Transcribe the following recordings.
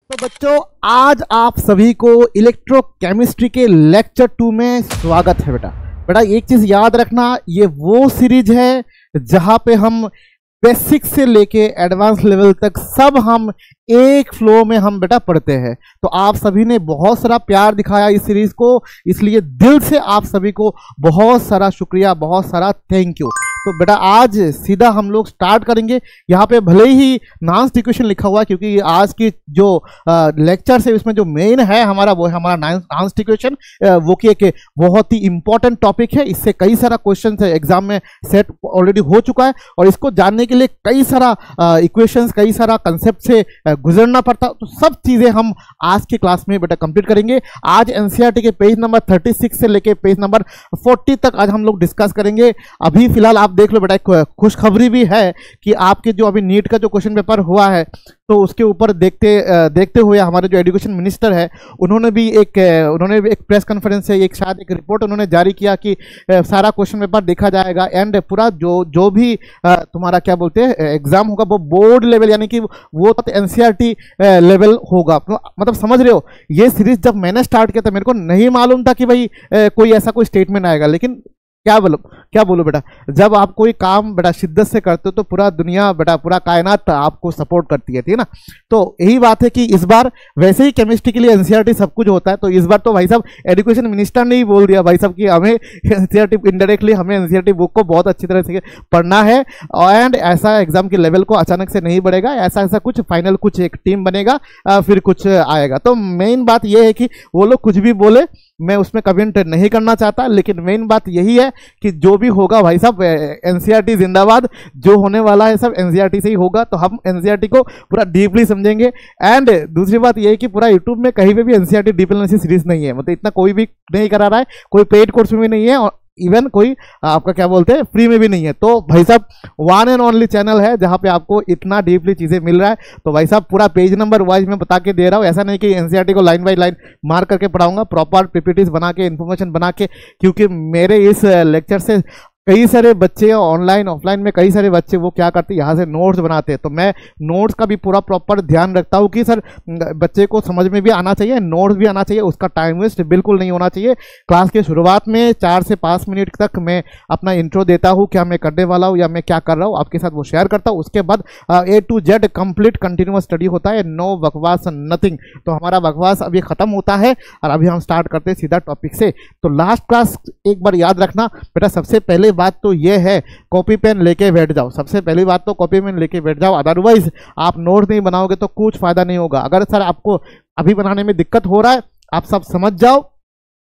तो बच्चों आज आप सभी को इलेक्ट्रोकेमिस्ट्री के लेक्चर 2 में स्वागत है। बेटा एक चीज याद रखना, ये वो सीरीज है जहां पे हम बेसिक से लेके एडवांस लेवल तक सब हम एक फ्लो में हम बेटा पढ़ते हैं। तो आप सभी ने बहुत सारा प्यार दिखाया इस सीरीज को, इसलिए दिल से आप सभी को बहुत सारा शुक्रिया, बहुत सारा थैंक यू। तो बेटा आज सीधा हम लोग स्टार्ट करेंगे। यहाँ पे भले ही नान्स इक्वेशन लिखा हुआ है क्योंकि आज की जो लेक्चर है उसमें जो मेन है हमारा वो है हमारा नान्स इक्वेशन, वो कि एक बहुत ही इंपॉर्टेंट टॉपिक है। इससे कई सारा क्वेश्चन है एग्जाम में सेट ऑलरेडी हो चुका है और इसको जानने के लिए कई सारा इक्वेशंस, कई सारा कंसेप्ट से गुजरना पड़ता। तो सब चीजें हम आज के क्लास में बेटा कंप्लीट करेंगे। आज एनसीईआरटी के पेज नंबर 36 से लेके पेज नंबर 40 तक आज हम लोग डिस्कस करेंगे। अभी फिलहाल आप देख लो बेटा, एक खुशखबरी भी है कि आपके जो अभी नीट का जो क्वेश्चन पेपर हुआ है तो उसके ऊपर देखते हुए हमारे जो एजुकेशन मिनिस्टर है उन्होंने भी एक प्रेस कॉन्फ्रेंस से एक शायद एक रिपोर्ट उन्होंने जारी किया कि सारा क्वेश्चन पेपर देखा जाएगा एंड पूरा जो भी तुम्हारा क्या बोलते हैं एग्जाम होगा वो बोर्ड लेवल यानी कि वो एनसीईआरटी लेवल होगा। मतलब समझ रहे हो, ये सीरीज जब मैंने स्टार्ट किया था मेरे को नहीं मालूम था कि भाई कोई ऐसा कोई स्टेटमेंट आएगा, लेकिन क्या बोलो बेटा, जब आप कोई काम बेटा शिद्दत से करते हो तो पूरा दुनिया बेटा पूरा कायनात आपको सपोर्ट करती है, ठीक है ना। तो यही बात है कि इस बार वैसे ही केमिस्ट्री के लिए एनसीईआरटी सब कुछ होता है, तो इस बार तो भाई साहब एजुकेशन मिनिस्टर ने ही बोल दिया भाई साहब कि हमें एनसीईआरटी इनडायरेक्टली हमें एनसीईआरटी बुक को बहुत अच्छी तरह से पढ़ना है एंड ऐसा एग्जाम के लेवल को अचानक से नहीं बढ़ेगा, ऐसा कुछ फाइनल कुछ एक टीम बनेगा फिर कुछ आएगा। तो मेन बात यह है कि वो लोग कुछ भी बोले मैं उसमें कमेंट नहीं करना चाहता, लेकिन मेन बात यही है कि जो भी होगा भाई साहब एनसीईआरटी जिंदाबाद, जो होने वाला है सब एनसीईआरटी से ही होगा। तो हम एनसीईआरटी को पूरा डीपली समझेंगे एंड दूसरी बात यह है कि पूरा यूट्यूब में कहीं पे भी एनसीईआरटी डीप एनालिसिस सीरीज नहीं है, मतलब इतना कोई भी नहीं करा रहा है, कोई पेड कोर्स में भी नहीं है और इवन कोई आपका क्या बोलते हैं फ्री में भी नहीं है। तो भाई साहब वन एंड ओनली चैनल है जहां पे आपको इतना डीपली चीजें मिल रहा है। तो भाई साहब पूरा पेज नंबर वाइज मैं बता के दे रहा हूं, ऐसा नहीं कि एनसीईआरटी को लाइन बाय लाइन मार्क करके पढ़ाऊंगा, प्रॉपर पीपीटीज बना के इन्फॉर्मेशन बना के, क्योंकि मेरे इस लेक्चर से कई सारे बच्चे ऑनलाइन ऑफलाइन में कई सारे बच्चे वो क्या करते हैं यहाँ से नोट्स बनाते हैं। तो मैं नोट्स का भी पूरा प्रॉपर ध्यान रखता हूँ कि सर बच्चे को समझ में भी आना चाहिए, नोट्स भी आना चाहिए, उसका टाइम वेस्ट बिल्कुल नहीं होना चाहिए। क्लास के शुरुआत में 4 से 5 मिनट तक मैं अपना इंट्रो देता हूँ, क्या मैं करने वाला हूँ या मैं क्या कर रहा हूँ आपके साथ वो शेयर करता हूँ। उसके बाद A to Z complete continuous study होता है, नो बकवास नथिंग। तो हमारा बकवास अभी खत्म होता है और अभी हम स्टार्ट करते हैं सीधा टॉपिक से। तो लास्ट क्लास एक बार याद रखना बेटा, सबसे पहले बात तो ये है कॉपी पेन लेके बैठ जाओ। सबसे पहली बात तो कॉपी पेन लेके बैठ जाओ, अदरवाइज आप नोट नहीं बनाओगे तो कुछ फायदा नहीं होगा। अगर सर आपको अभी बनाने में दिक्कत हो रहा है आप सब समझ जाओ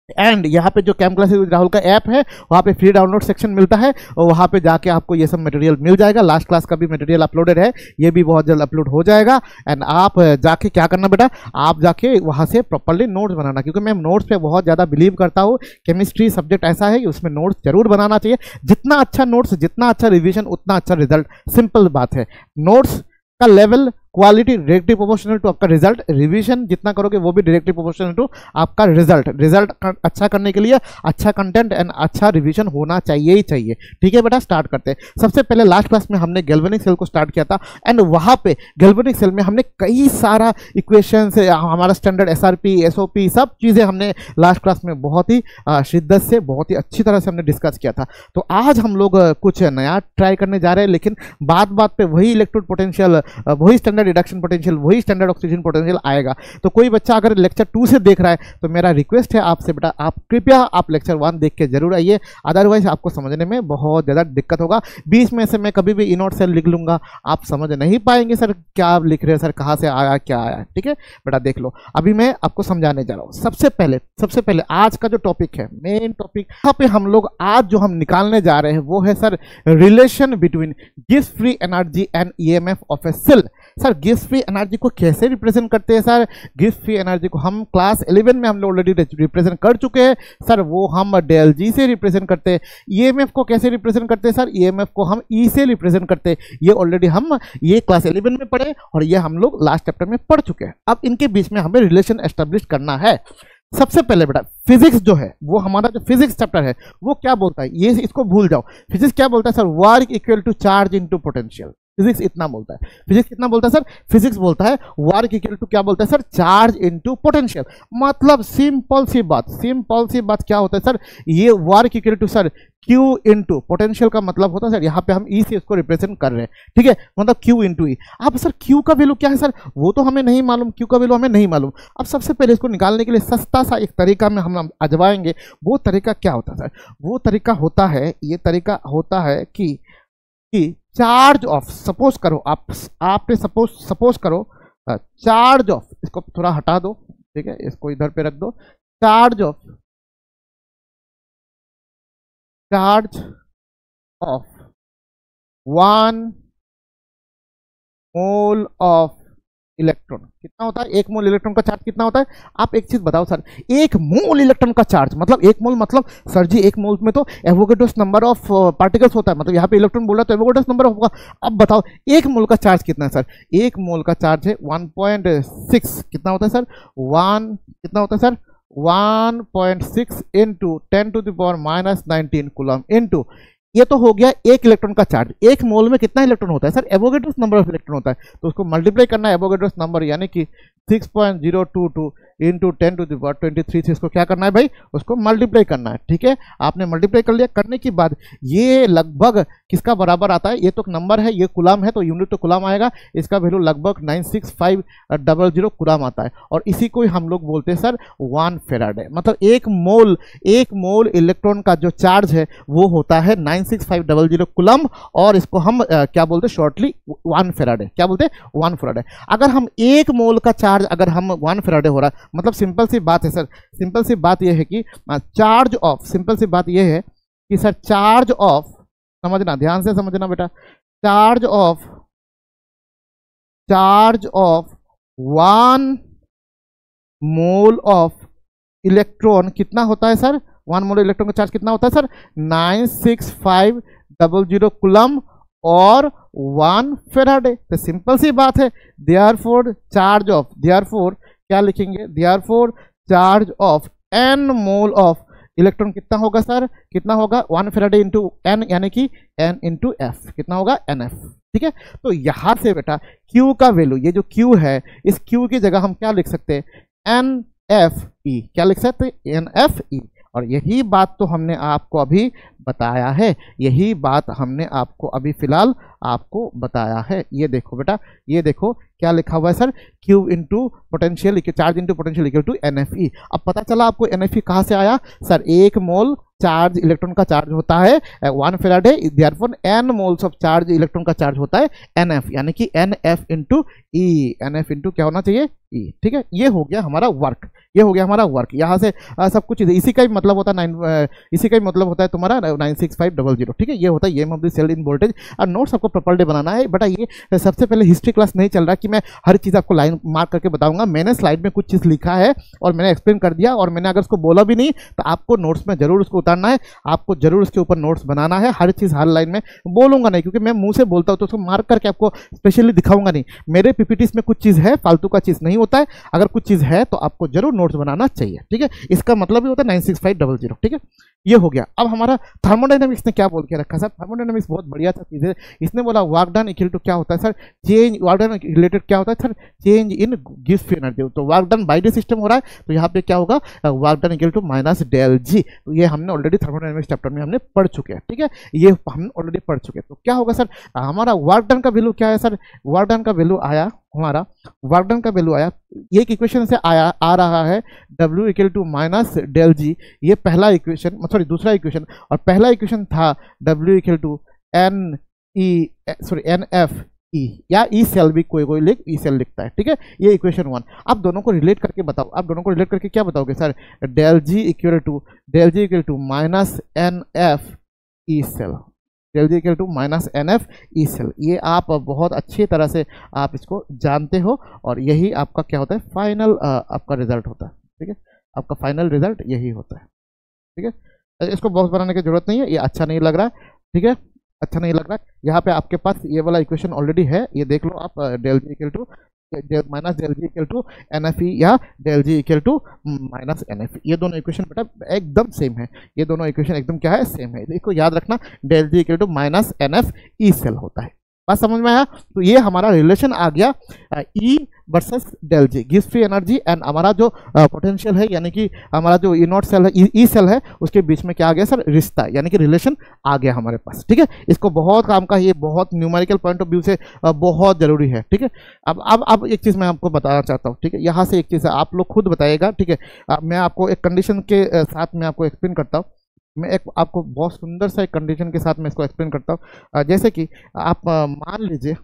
एंड यहाँ पे जो कैम क्लासेस विद राहुल का ऐप है वहाँ पे फ्री डाउनलोड सेक्शन मिलता है और वहाँ पे जाके आपको ये सब मटेरियल मिल जाएगा। लास्ट क्लास का भी मटेरियल अपलोडेड है, ये भी बहुत जल्द अपलोड हो जाएगा एंड आप जाके क्या करना बेटा, आप जाके वहाँ से प्रॉपर्ली नोट्स बनाना, क्योंकि मैं नोट्स पे बहुत ज़्यादा बिलीव करता हूँ। केमिस्ट्री सब्जेक्ट ऐसा है कि उसमें नोट्स जरूर बनाना चाहिए। जितना अच्छा नोट्स, जितना अच्छा रिविजन उतना अच्छा रिजल्ट, सिंपल बात है। नोट्स का level quality directly proportional to आपका रिजल्ट, रिवीजन जितना करोगे वो भी डायरेक्टली प्रोपोर्शनल टू आपका रिजल्ट अच्छा करने के लिए अच्छा कंटेंट एंड अच्छा रिवीजन होना चाहिए ही चाहिए। ठीक है बेटा, स्टार्ट करते हैं। सबसे पहले लास्ट क्लास में हमने गैल्वेनिक सेल को स्टार्ट किया था एंड वहाँ पे गैल्वेनिक सेल में हमने कई सारा इक्वेशंस, हमारा स्टैंडर्ड SRP SOP सब चीज़ें हमने लास्ट क्लास में बहुत ही शिद्दत से बहुत ही अच्छी तरह से हमने डिस्कस किया था। तो आज हम लोग कुछ नया ट्राई करने जा रहे हैं, लेकिन बात पे वही इलेक्ट्रोड पोटेंशियल, वही स्टैंडर्ड रिडक्शन पोटेंशियल, वही स्टैंडर्ड ऑक्सीजन पोटेंशियल आएगा। तो कोई बच्चा अगर लेक्चर 2 से देख रहा है तो मेरा रिक्वेस्ट है आपसे बेटा, आप कृपया आप लेक्चर 1 देख के जरूर आइए, अदरवाइज आपको समझने में बहुत ज़्यादा दिक्कत होगा। बीच में से मैं कभी भी इनोट सेल लिख लूंगा, आप समझ नहीं पाएंगे सर क्या आप लिख रहे हैं, सर कहाँ से आया क्या आया। ठीक है बेटा, देख लो अभी मैं आपको समझाने जा रहा हूँ। सबसे पहले आज का जो टॉपिक है, मेन टॉपिक यहाँ पे हम लोग आज जो हम निकालने जा रहे हैं वो है sir relation between Gibbs free energy and EMF of a cell. Sir Gibbs free energy को कैसे रिप्रेजेंट करते हैं? सर गिब्स फ्री एनर्जी को हम क्लास 11 में हम लोग ऑलरेडी रिप्रेजेंट कर चुके हैं सर, वो हम डेल जी से रिप्रेजेंट करते हैं। EMF को कैसे रिप्रेजेंट करते हैं? सर EMF को हम E से रिप्रेजेंट करते हैं। ये ऑलरेडी हम ये क्लास 11 में पढ़े और ये हम लोग लास्ट चैप्टर में पढ़ चुके हैं। अब इनके बीच में हमें रिलेशन एस्टेब्लिश करना है। सबसे पहले बेटा फिजिक्स जो है वो हमारा जो फिजिक्स चैप्टर है वो क्या बोलता है, ये इसको भूल जाओ। फिजिक्स क्या बोलता है sir? Work equal to charge into potential. Physics इतना बोलता है। फिजिक्स कितना बोलता है सर? फिजिक्स बोलता है वर्क इक्वल टू क्या बोलता है सर? Charge into potential. मतलब सिंपल सी बात क्या होता है सर? ये work equal to sir Q into potential का मतलब होता है सर, यहाँ पे हम E से इसको रिप्रेजेंट कर रहे हैं, ठीक है, मतलब Q इंटू E। अब सर Q का वैल्यू क्या है सर? वो तो हमें नहीं मालूम, Q का वैल्यू हमें नहीं मालूम। अब सबसे पहले इसको निकालने के लिए सस्ता सा एक तरीका में हम आजमाएंगे। वो तरीका क्या होता है सर? वो तरीका होता है, ये तरीका होता है कि चार्ज ऑफ, सपोज करो आपने सपोज करो चार्ज ऑफ, इसको थोड़ा हटा दो, ठीक है, इसको इधर पे रख दो। Charge of 1 mole of electron कितना होता है? 1 मोल इलेक्ट्रॉन का चार्ज कितना होता है? आप एक चीज बताओ सर, 1 मोल इलेक्ट्रॉन का चार्ज मतलब 1 मोल मतलब सर जी 1 मोल में तो एवोगाड्रोस नंबर ऑफ पार्टिकल्स होता है, मतलब यहाँ पे इलेक्ट्रॉन बोला तो एवोगाड्रोस नंबर होगा। अब बताओ 1 मोल का चार्ज कितना है सर? 1 मोल का चार्ज है 1.6, कितना होता है सर? 1 कितना होता है सर? 1.6 इंटू 10⁻⁻19 कूलम इंटू, ये तो हो गया 1 इलेक्ट्रॉन का चार्ज। 1 मोल में कितना इलेक्ट्रॉन होता है sir? Avogadro's number of electron होता है, तो उसको मल्टीप्लाई करना है एवोगाड्रोस नंबर, यानी कि 6.022 इंटू 10⁻23 से इसको क्या करना है भाई? उसको मल्टीप्लाई करना है, ठीक है। आपने मल्टीप्लाई कर लिया, करने के बाद ये लगभग किसका बराबर आता है? ये तो नंबर है, ये कुलाम है तो यूनिट तो कुलाम आएगा, इसका वैल्यू लगभग 96500 कुलाम आता है, और इसी को हम लोग बोलते हैं सर 1 फेराडे। मतलब 1 मोल इलेक्ट्रॉन का जो चार्ज है वो होता है 96500 कुलम, और इसको हम क्या बोलते हैं शॉर्टली? 1 फेराडे। क्या बोलते हैं? 1 फेराडे। अगर हम 1 मोल का चार्ज अगर हम 1 फेराडे हो रहा है, मतलब सिंपल सी बात है सर, सिंपल सी बात यह है कि चार्ज ऑफ, सिंपल सी बात यह है कि सर चार्ज ऑफ, समझना ध्यान से समझना बेटा, charge of 1 mole of electron कितना होता है सर? 1 मोल इलेक्ट्रॉन का चार्ज कितना होता है सर? 96500 कुलम और 1 फेराडे। तो सिंपल सी बात है, देयरफॉर चार्ज ऑफ, देयरफॉर क्या लिखेंगे? Therefore charge of n mole of electron कितना होगा सर? कितना होगा? 1 फेराडे इंटू n, यानी कि n इंटू f, कितना होगा? nf, ठीक है। तो यहां से बेटा q का वैल्यू, ये जो q है, इस q की जगह हम क्या लिख सकते हैं? nfe, क्या लिख सकते हैं? nfe। और यही बात तो हमने आपको अभी बताया है, यही बात हमने आपको अभी फिलहाल आपको बताया है। ये देखो बेटा, ये देखो क्या लिखा हुआ है sir? Q into potential, charge into potential equal to NFE। अब पता चला आपको NFE कहाँ से आया सर? 1 मोल चार्ज इलेक्ट्रॉन का चार्ज होता है 1 faraday, therefore n moles of charge electron का चार्ज होता है NF, यानी कि NF into E, NF into क्या होना चाहिए? E, ठीक है। ये हो गया हमारा वर्क, ये हो गया हमारा वर्क। यहाँ से सब कुछ इसी का ही मतलब होता है इसी का ही मतलब होता है तुम्हारा 96500, ठीक है। ये होता है ये of the cell in voltage. और नोट्स आपको प्रॉपर डे बनाना है बेटा। ये सबसे पहले हिस्ट्री क्लास नहीं चल रहा कि मैं हर चीज़ आपको लाइन मार्क करके बताऊंगा। मैंने स्लाइड में कुछ चीज़ लिखा है और मैंने एक्सप्लेन कर दिया, और मैंने अगर उसको बोला भी नहीं तो आपको नोट्स में जरूर उसको उतारना है, आपको जरूर उसके ऊपर नोट्स बनाना है। हर चीज़ हर लाइन में बोलूंगा नहीं, क्योंकि मैं मुंह से बोलता हूँ तो उसको मार्क करके आपको स्पेशली दिखाऊंगा नहीं। मेरे पीपीटीज में कुछ चीज़ है, फालतू का चीज़ नहीं होता है। अगर कुछ चीज़ है तो आपको जरूर नोट्स बनाना चाहिए, ठीक है। इसका मतलब ही होता है 96500, ठीक है। ये हो गया। अब हमारा थर्मोडायनेमिक्स ने क्या बोल के रखा सर? थर्मोडायनेमिक्स बहुत बढ़िया सा चीज़ है। इसने बोला वर्क डन इक्वल टू क्या होता है sir? Change, work done related क्या होता है sir? Change in gives free energy. तो work done by the system हो रहा है, तो यहाँ पे क्या होगा? Work done equal to minus del G. तो ये हमने ऑलरेडी थर्मोडायनेमिक्स चैप्टर में हमने पढ़ चुके हैं, ठीक है। ये हमने ऑलरेडी पढ़ चुके हैं। तो क्या होगा सर? हमारा वर्क डन का वैल्यू क्या है सर? वर्क डन का वैल्यू आया हमारा, वर्क डन का वैल्यू आया, ये इक्वेशन से आ रहा है W equal to minus del G. ये पहला इक्वेशन, सॉरी दूसरा इक्वेशन, और पहला इक्वेशन था W equal to NF E, या ई सेल भी कोई लिख ई सेल लिखता है, ठीक है। ये इक्वेशन 1। आप दोनों को रिलेट करके बताओ, आप दोनों को रिलेट करके क्या बताओगे sir? Del G equal to minus NF E cell, del G equal to minus NF E cell. ये आप बहुत अच्छी तरह से आप इसको जानते हो, और यही आपका क्या होता है? फाइनल आपका रिजल्ट होता है, ठीक है। आपका फाइनल रिजल्ट यही होता है, ठीक है। इसको बॉक्स बनाने की जरूरत नहीं है, ये अच्छा नहीं लग रहा है, ठीक है, अच्छा नहीं लग रहा है। यहाँ पे आपके पास ये वाला इक्वेशन ऑलरेडी है, ये देख लो आप, del G equal to minus del G equal to NFE या del G equal to minus NFE। ये दोनों इक्वेशन बेटा एकदम सेम है, ये दोनों इक्वेशन एकदम क्या है? सेम है। इसको याद रखना, del G equal to minus NF E cell होता है। बात समझ में आया? तो ये हमारा रिलेशन आ गया E versus del G, gives free energy, and हमारा जो पोटेंशियल है यानी कि हमारा जो ई नॉट सेल है, ई सेल है, उसके बीच में क्या आ गया सर? रिश्ता, यानी कि रिलेशन आ गया हमारे पास। ठीक है, इसको बहुत काम का, ये बहुत न्यूमेरिकल पॉइंट ऑफ व्यू से बहुत जरूरी है। ठीक है, अब एक चीज़ मैं आपको बताना चाहता हूँ। ठीक है, यहाँ से एक चीज़ आप लोग खुद बताइएगा। ठीक है, मैं आपको एक कंडीशन के साथ में आपको एक्सप्लेन करता हूँ। मैं एक आपको बहुत सुंदर सा एक कंडीशन के साथ मैं इसको एक्सप्लेन करता हूँ। जैसे कि आप मान लीजिए,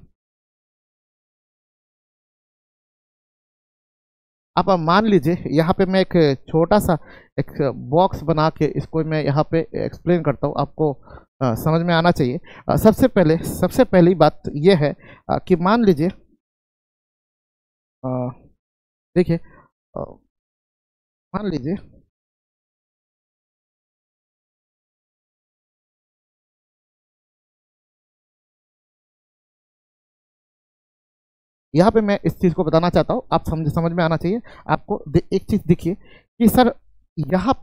आप मान लीजिए यहाँ पे मैं एक छोटा सा एक बॉक्स बना के इसको मैं यहाँ पे एक्सप्लेन करता हूँ, आपको समझ में आना चाहिए। सबसे पहली बात ये है कि मान लीजिए, देखिए, मान लीजिए यहाँ पे मैं इस चीज़ को बताना चाहता हूँ, आप समझ में आना चाहिए आपको। एक चीज़ देखिए कि सर यहाँ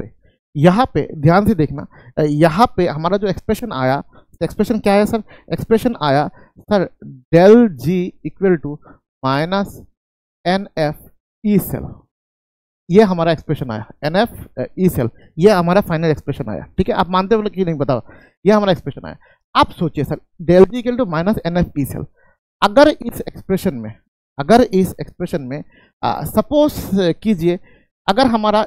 पे ध्यान से देखना, यहाँ पे हमारा जो एक्सप्रेशन आया, एक्सप्रेशन क्या है सर? एक्सप्रेशन आया sir del G equal to minus N F E cell, ये हमारा एक्सप्रेशन आया, एन एफ ई सेल, ये हमारा फाइनल एक्सप्रेशन आया। ठीक है, आप मानते हो कि नहीं बताओ? ये हमारा एक्सप्रेशन आया। आप सोचिए sir, del G equal to minus N F E cell, अगर इस एक्सप्रेशन में सपोज कीजिए, अगर हमारा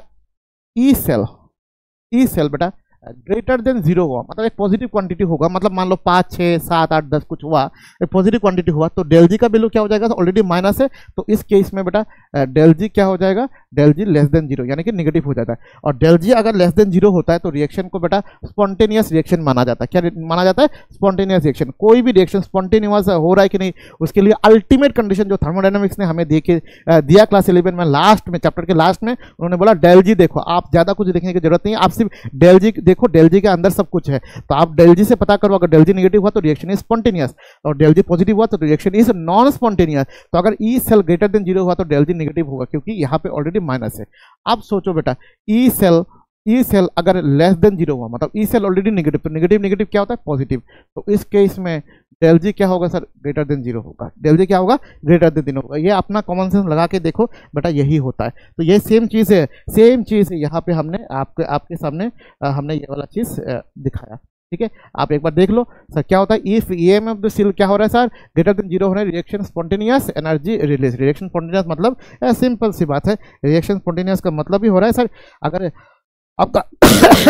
ई सेल बेटा ग्रेटर देन 0 हुआ, मतलब एक पॉजिटिव क्वांटिटी होगा, मतलब मान लो 5, 6, 7, 8, 10 कुछ हुआ, एक पॉजिटिव क्वांटिटी हुआ, तो डेल जी का वैल्यू क्या हो जाएगा? ऑलरेडी माइनस है, तो इस केस में बेटा डेल जी क्या हो जाएगा? डेल जी लेस देन 0, यानी कि नेगेटिव हो जाता है। और डेल जी अगर लेस देन 0 होता है तो रिएक्शन को बेटा स्पॉन्टेनियस रिएक्शन माना जाता है। क्या माना जाता है? Spontaneous reaction. कोई भी रिएक्शन स्पॉन्टेनियस हो रहा है कि नहीं, उसके लिए अल्टीमेट कंडीशन जो थर्मोडायनामिक्स ने हमें दिया क्लास 11 में, लास्ट में, चैप्टर के लास्ट में, उन्होंने बोला डेल जी देखो, आप ज्यादा कुछ देखने की जरूरत नहीं है, आप सिर्फ डेल जी देखो, डेल जी के अंदर सब कुछ है। तो आप डेल जी से पता करो, अगर डेल जी नेगेटिव हुआ तो रिएक्शन इज स्पॉन्टेनियस, और डेल जी पॉजिटिव हुआ तो रिएक्शन इज नॉन स्पॉन्टेनियस। तो अगर ई सेल ग्रेटर देन 0 हुआ तो डेल जी नेगेटिव होगा, क्योंकि यहाँ पे ऑलरेडी माइनस है। अब सोचो बेटा, ई सेल अगर लेस देन 0 हुआ, मतलब ई सेल ऑलरेडी नेगेटिव, तो नेगेटिव क्या होता है? पॉजिटिव। तो इस केस में डेल जी क्या होगा सर? ग्रेटर देन 0 होगा। डेल जी क्या होगा? ग्रेटर देन 0 होगा। ये अपना कॉमन सेंस लगा के देखो बेटा, यही होता है। तो ये सेम चीज़ है यहाँ पे हमने आपके सामने हमने ये वाला चीज़ दिखाया। ठीक है, आप एक बार देख लो सर क्या होता है। If EM of the cell क्या हो रहा है सर? ग्रेटर देन 0 हो रहा है, reaction spontaneous, energy release. Reaction spontaneous मतलब सिंपल सी बात है, रिएक्शन स्पॉन्टेनियस का मतलब ही हो रहा है सर, अगर आपका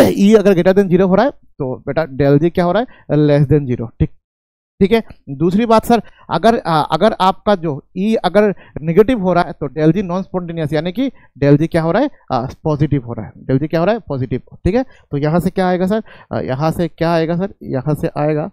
ई अगर ग्रेटर देन 0 हो रहा है तो बेटा डेल जी क्या हो रहा है? Less than 0। ठीक है। दूसरी बात सर, अगर आपका जो ई अगर नेगेटिव हो रहा है तो डेल जी नॉन स्पॉन्टेनियस, यानी कि डेल जी क्या हो रहा है? पॉजिटिव हो रहा है। डेल जी क्या हो रहा है? पॉजिटिव। ठीक है, तो यहाँ से क्या आएगा सर? यहाँ से क्या आएगा सर? यहाँ से आएगा,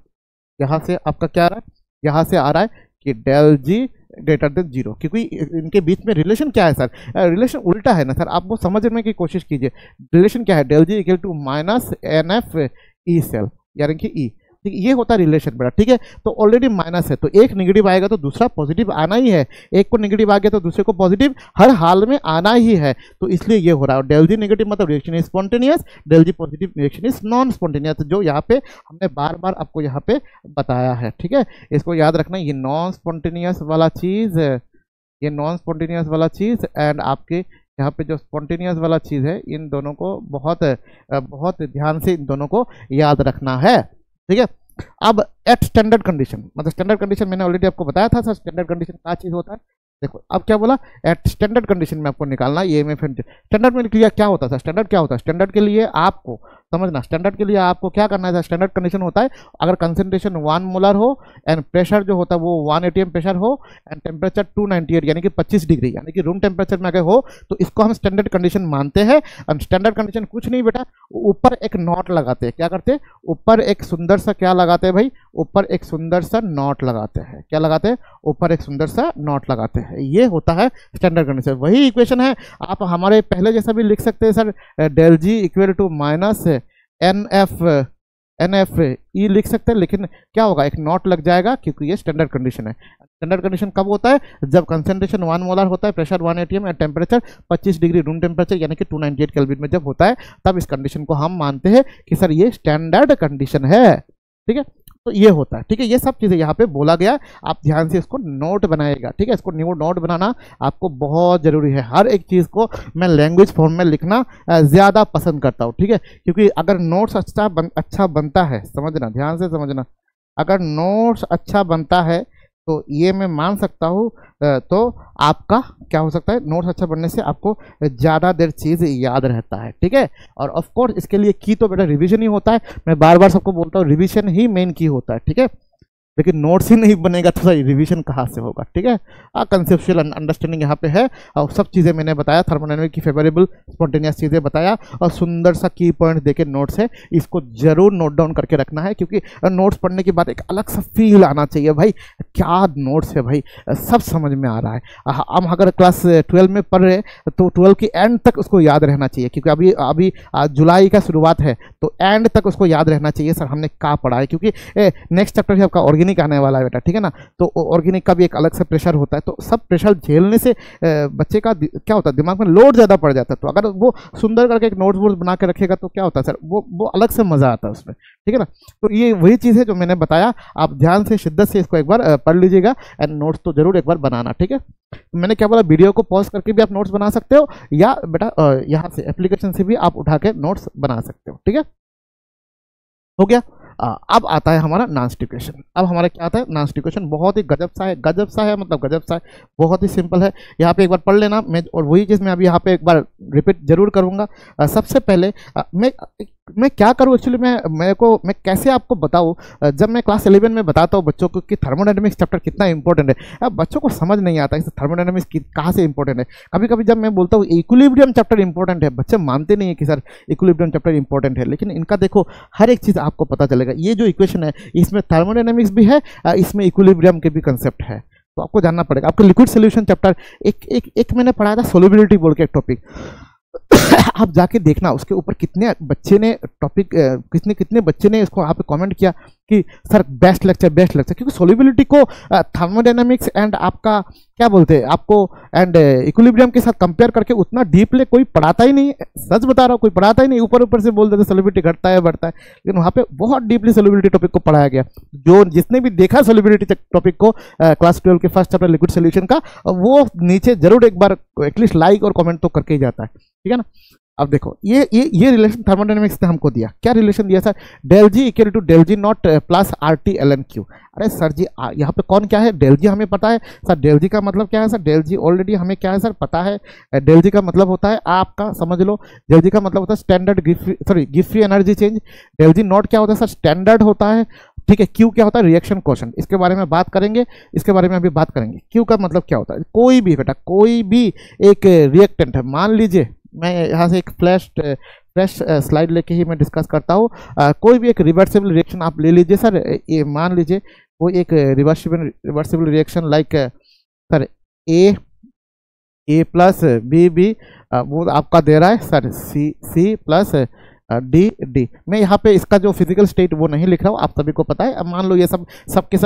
यहाँ से आपका क्या आ रहा है? यहाँ से आ रहा है कि डेल जी ग्रेटर देन 0, क्योंकि इनके बीच में रिलेशन क्या है सर? रिलेशन उल्टा है ना सर, आप वो समझने की कोशिश कीजिए। रिलेशन क्या है? Del G equal to minus N F E cell, यानी कि ई। ठीक है, ये होता है रिलेशन बेटा। ठीक है, तो ऑलरेडी माइनस है, तो एक नेगेटिव आएगा तो दूसरा पॉजिटिव आना ही है, एक को नेगेटिव आ गया तो दूसरे को पॉजिटिव हर हाल में आना ही है। तो इसलिए ये हो रहा है। डेल जी नेगेटिव मतलब reaction is spontaneous, del G positive reaction is non spontaneous, जो यहाँ पे हमने बार बार आपको यहाँ पे बताया है। ठीक है, इसको याद रखना, ये नॉन स्पॉन्टेनियस वाला चीज़, ये नॉन स्पॉन्टेनियस वाला चीज़ एंड आपके यहाँ पे जो स्पॉन्टेनियस वाला चीज़ है, इन दोनों को बहुत ध्यान से इन दोनों को याद रखना है। ठीक है, अब एट स्टैंडर्ड कंडीशन, मतलब स्टैंडर्ड कंडीशन मैंने ऑलरेडी आपको बताया था सर, स्टैंडर्ड कंडीशन क्या चीज़ होता है। देखो अब क्या बोला, एट स्टैंडर्ड कंडीशन में आपको निकालना ये में फिर स्टैंडर्ड में लिया क्या होता था? स्टैंडर्ड क्या होता है? स्टैंडर्ड के लिए आपको समझना, स्टैंडर्ड के लिए आपको क्या करना है? स्टैंडर्ड कंडीशन होता है अगर कंसेंट्रेशन 1 मोलर हो एंड प्रेशर जो होता है वो 1 atm प्रेशर हो एंड टेम्परेचर 298 यानी कि 25 डिग्री यानी कि रूम टेम्परेचर में अगर हो, तो इसको हम स्टैंडर्ड कंडीशन मानते हैं। और स्टैंडर्ड कंडीशन कुछ नहीं बेटा, ऊपर एक नॉट लगाते हैं। क्या करते हैं? ऊपर एक सुंदर सा क्या लगाते हैं भाई? ऊपर एक सुंदर सा नॉट लगाते हैं। क्या लगाते हैं? ऊपर एक सुंदर सा नॉट लगाते हैं। ये होता है स्टैंडर्ड कंडीशन। वही इक्वेशन है, आप हमारे पहले जैसा भी लिख सकते हैं sir, del G equal to minus N F E लिख सकते हैं, लेकिन क्या होगा? एक नॉट लग जाएगा क्योंकि ये स्टैंडर्ड कंडीशन है। स्टैंडर्ड कंडीशन कब होता है? जब कंसेंट्रेशन 1 मोलर होता है, pressure 1 atm and temperature 25 degree room temperature यानी कि 298 केल्विन में जब होता है, तब इस कंडीशन को हम मानते हैं कि सर ये स्टैंडर्ड कंडीशन है। ठीक है, तो ये होता है, ठीक है। ये सब चीज़ें यहाँ पे बोला गया, आप ध्यान से इसको नोट बनाइएगा, ठीक है। इसको नोट बनाना आपको बहुत ज़रूरी है। हर एक चीज़ को मैं लैंग्वेज फॉर्म में लिखना ज़्यादा पसंद करता हूँ, ठीक है, क्योंकि अगर नोट्स अच्छा बनता है, समझना, ध्यान से समझना, अगर नोट्स अच्छा बनता है तो ये मैं मान सकता हूँ, तो आपका क्या हो सकता है, नोट्स अच्छा बनने से आपको ज़्यादा देर चीज़ याद रहता है, ठीक है। और ऑफ कोर्स इसके लिए की तो बेटा रिवीजन ही होता है, मैं बार बार सबको बोलता हूँ रिवीजन ही मेन की होता है, ठीक है। लेकिन नोट्स ही नहीं बनेगा तो सही रिवीजन कहाँ से होगा, ठीक है। कंसेप्चुअल अंडरस्टैंडिंग यहाँ पे है, और सब चीज़ें मैंने बताया, थर्मोडायनामिक की फेवरेबल स्पॉन्टेनियस चीज़ें बताया, और सुंदर सा की पॉइंट देके नोट्स है, इसको जरूर नोट डाउन करके रखना है, क्योंकि नोट्स पढ़ने के बाद एक अलग सा फील आना चाहिए, भाई क्या नोट्स है, भाई सब समझ में आ रहा है। हम अगर क्लास 12 में पढ़ रहे तो 12 की एंड तक उसको याद रहना चाहिए, क्योंकि अभी अभी जुलाई का शुरुआत है, तो एंड तक उसको याद रहना चाहिए सर हमने क्या पढ़ा है, क्योंकि नेक्स्ट चैप्टर है आपका ऑर्गेनिक आने वाला है बेटा, ठीक है ना। तो ऑर्गेनिक का भी एक अलग से प्रेशर होता है, तो सब प्रेशर झेलने से बच्चे का क्या होता है, दिमाग में लोड ज़्यादा पड़ जाता है। तो अगर वो सुंदर करके एक नोट्स बोर्ड बना के रखेगा तो क्या होता है सर, वो अलग से मज़ा आता है उसमें, ठीक है ना। तो ये वही चीज़ है जो मैंने बताया, आप ध्यान से शिद्दत से इसको एक बार पढ़ लीजिएगा, एंड नोट्स तो जरूर एक बार बनाना, ठीक है। मैंने क्या बोला, वीडियो को पॉज करके भी आप नोट्स बना सकते हो, या बेटा यहाँ से एप्लीकेशन से भी आप उठा के नोट्स बना सकते हो, ठीक है। हो गया। अब आता है हमारा नॉन स्टिक्वेशन। अब हमारा क्या आता है, नॉन स्टिक्वेशन बहुत ही गजब सा है, मतलब गजब सा है, बहुत ही सिंपल है। यहाँ पे एक बार पढ़ लेना, मैं और वही चीज़ मैं अभी यहाँ पे एक बार रिपीट जरूर करूँगा। सबसे पहले मैं क्या करूँ एक्चुअली, मैं कैसे आपको बताऊँ, जब मैं क्लास 11 में बताता हूँ बच्चों को कि थर्मोडायनेमिक्स चैप्टर कितना इंपॉर्टेंट है, अब बच्चों को समझ नहीं आता है थर्मोडायनेमिक्स कहाँ से इंपॉर्टेंट है। कभी कभी जब मैं बोलता हूँ इक्विलिब्रियम चैप्टर इंपॉर्टेंट है, बच्चे मानते नहीं है कि सर इक्विलिब्रियम चैप्टर इंपॉर्टेंट है, लेकिन इनका देखो हर एक चीज़ आपको पता चलेगा। ये जो इक्वेशन है इसमें थर्मोडायनेमिक्स भी है, इसमें इक्विलिब्रियम के भी कंसेप्ट है, तो आपको जानना पड़ेगा। आपको लिक्विड सोल्यूशन चैप्टर एक मैंने पढ़ाया था, सोल्युबिलिटी बोल के एक टॉपिक, आप जाके देखना उसके ऊपर कितने बच्चे ने टॉपिक कितने बच्चे ने इसको यहाँ पे कमेंट किया कि सर बेस्ट लेक्चर, क्योंकि सोल्युबिलिटी को थर्मोडायनामिक्स एंड आपका क्या बोलते हैं आपको एंड इक्विलिब्रियम के साथ कंपेयर करके उतना डीपली कोई पढ़ाता ही नहीं है, सच बता रहा हूँ, कोई पढ़ाता ही नहीं, ऊपर से बोल देते सोल्युबिलिटी घटता है बढ़ता है, लेकिन वहाँ पे बहुत डीपली सोल्युबिलिटी टॉपिक को पढ़ाया गया। जो जिसने भी देखा सोल्युबिलिटी टॉपिक को क्लास 12 के फर्स्ट चैप्टर लिक्विड सोल्यूशन का, वो नीचे जरूर एक बार एटलीस्ट लाइक और कमेंट तो करके ही जाता है, ठीक है ना। अब देखो ये रिलेशन थर्मोडायनेमिक्स ने हमको दिया, क्या रिलेशन दिया sir, del G equal to del G naught plus R T L N Q. अरे सर जी यहाँ पे कौन क्या है, डेल जी हमें पता है सर, डेल जी का मतलब क्या है सर, डेल जी ऑलरेडी हमें क्या है सर पता है। डेल जी का मतलब होता है आपका समझ लो, डेल जी का मतलब होता है स्टैंडर्ड गिव free energy change. Del G naught क्या होता है सर, स्टैंडर्ड होता है, ठीक है। क्यू क्या होता है, रिएक्शन क्वोशेंट, इसके बारे में बात करेंगे, इसके बारे में अभी बात करेंगे। क्यू का मतलब क्या होता है, कोई भी बेटा कोई भी एक रिएक्टेंट है, मान लीजिए मैं यहाँ से एक फ्रेश स्लाइड लेके ही मैं डिस्कस करता हूँ। कोई भी एक रिवर्सिबल रिएक्शन आप ले लीजिए सर, ये मान लीजिए कोई एक रिवर्सिबल रिएक्शन लाइक सर ए प्लस बी वो आपका दे रहा है सर सी प्लस डी। मैं यहाँ पे इसका जो फिजिकल स्टेट वो नहीं लिख रहा हूँ, आप सभी को पता है। अब मान लो ये सब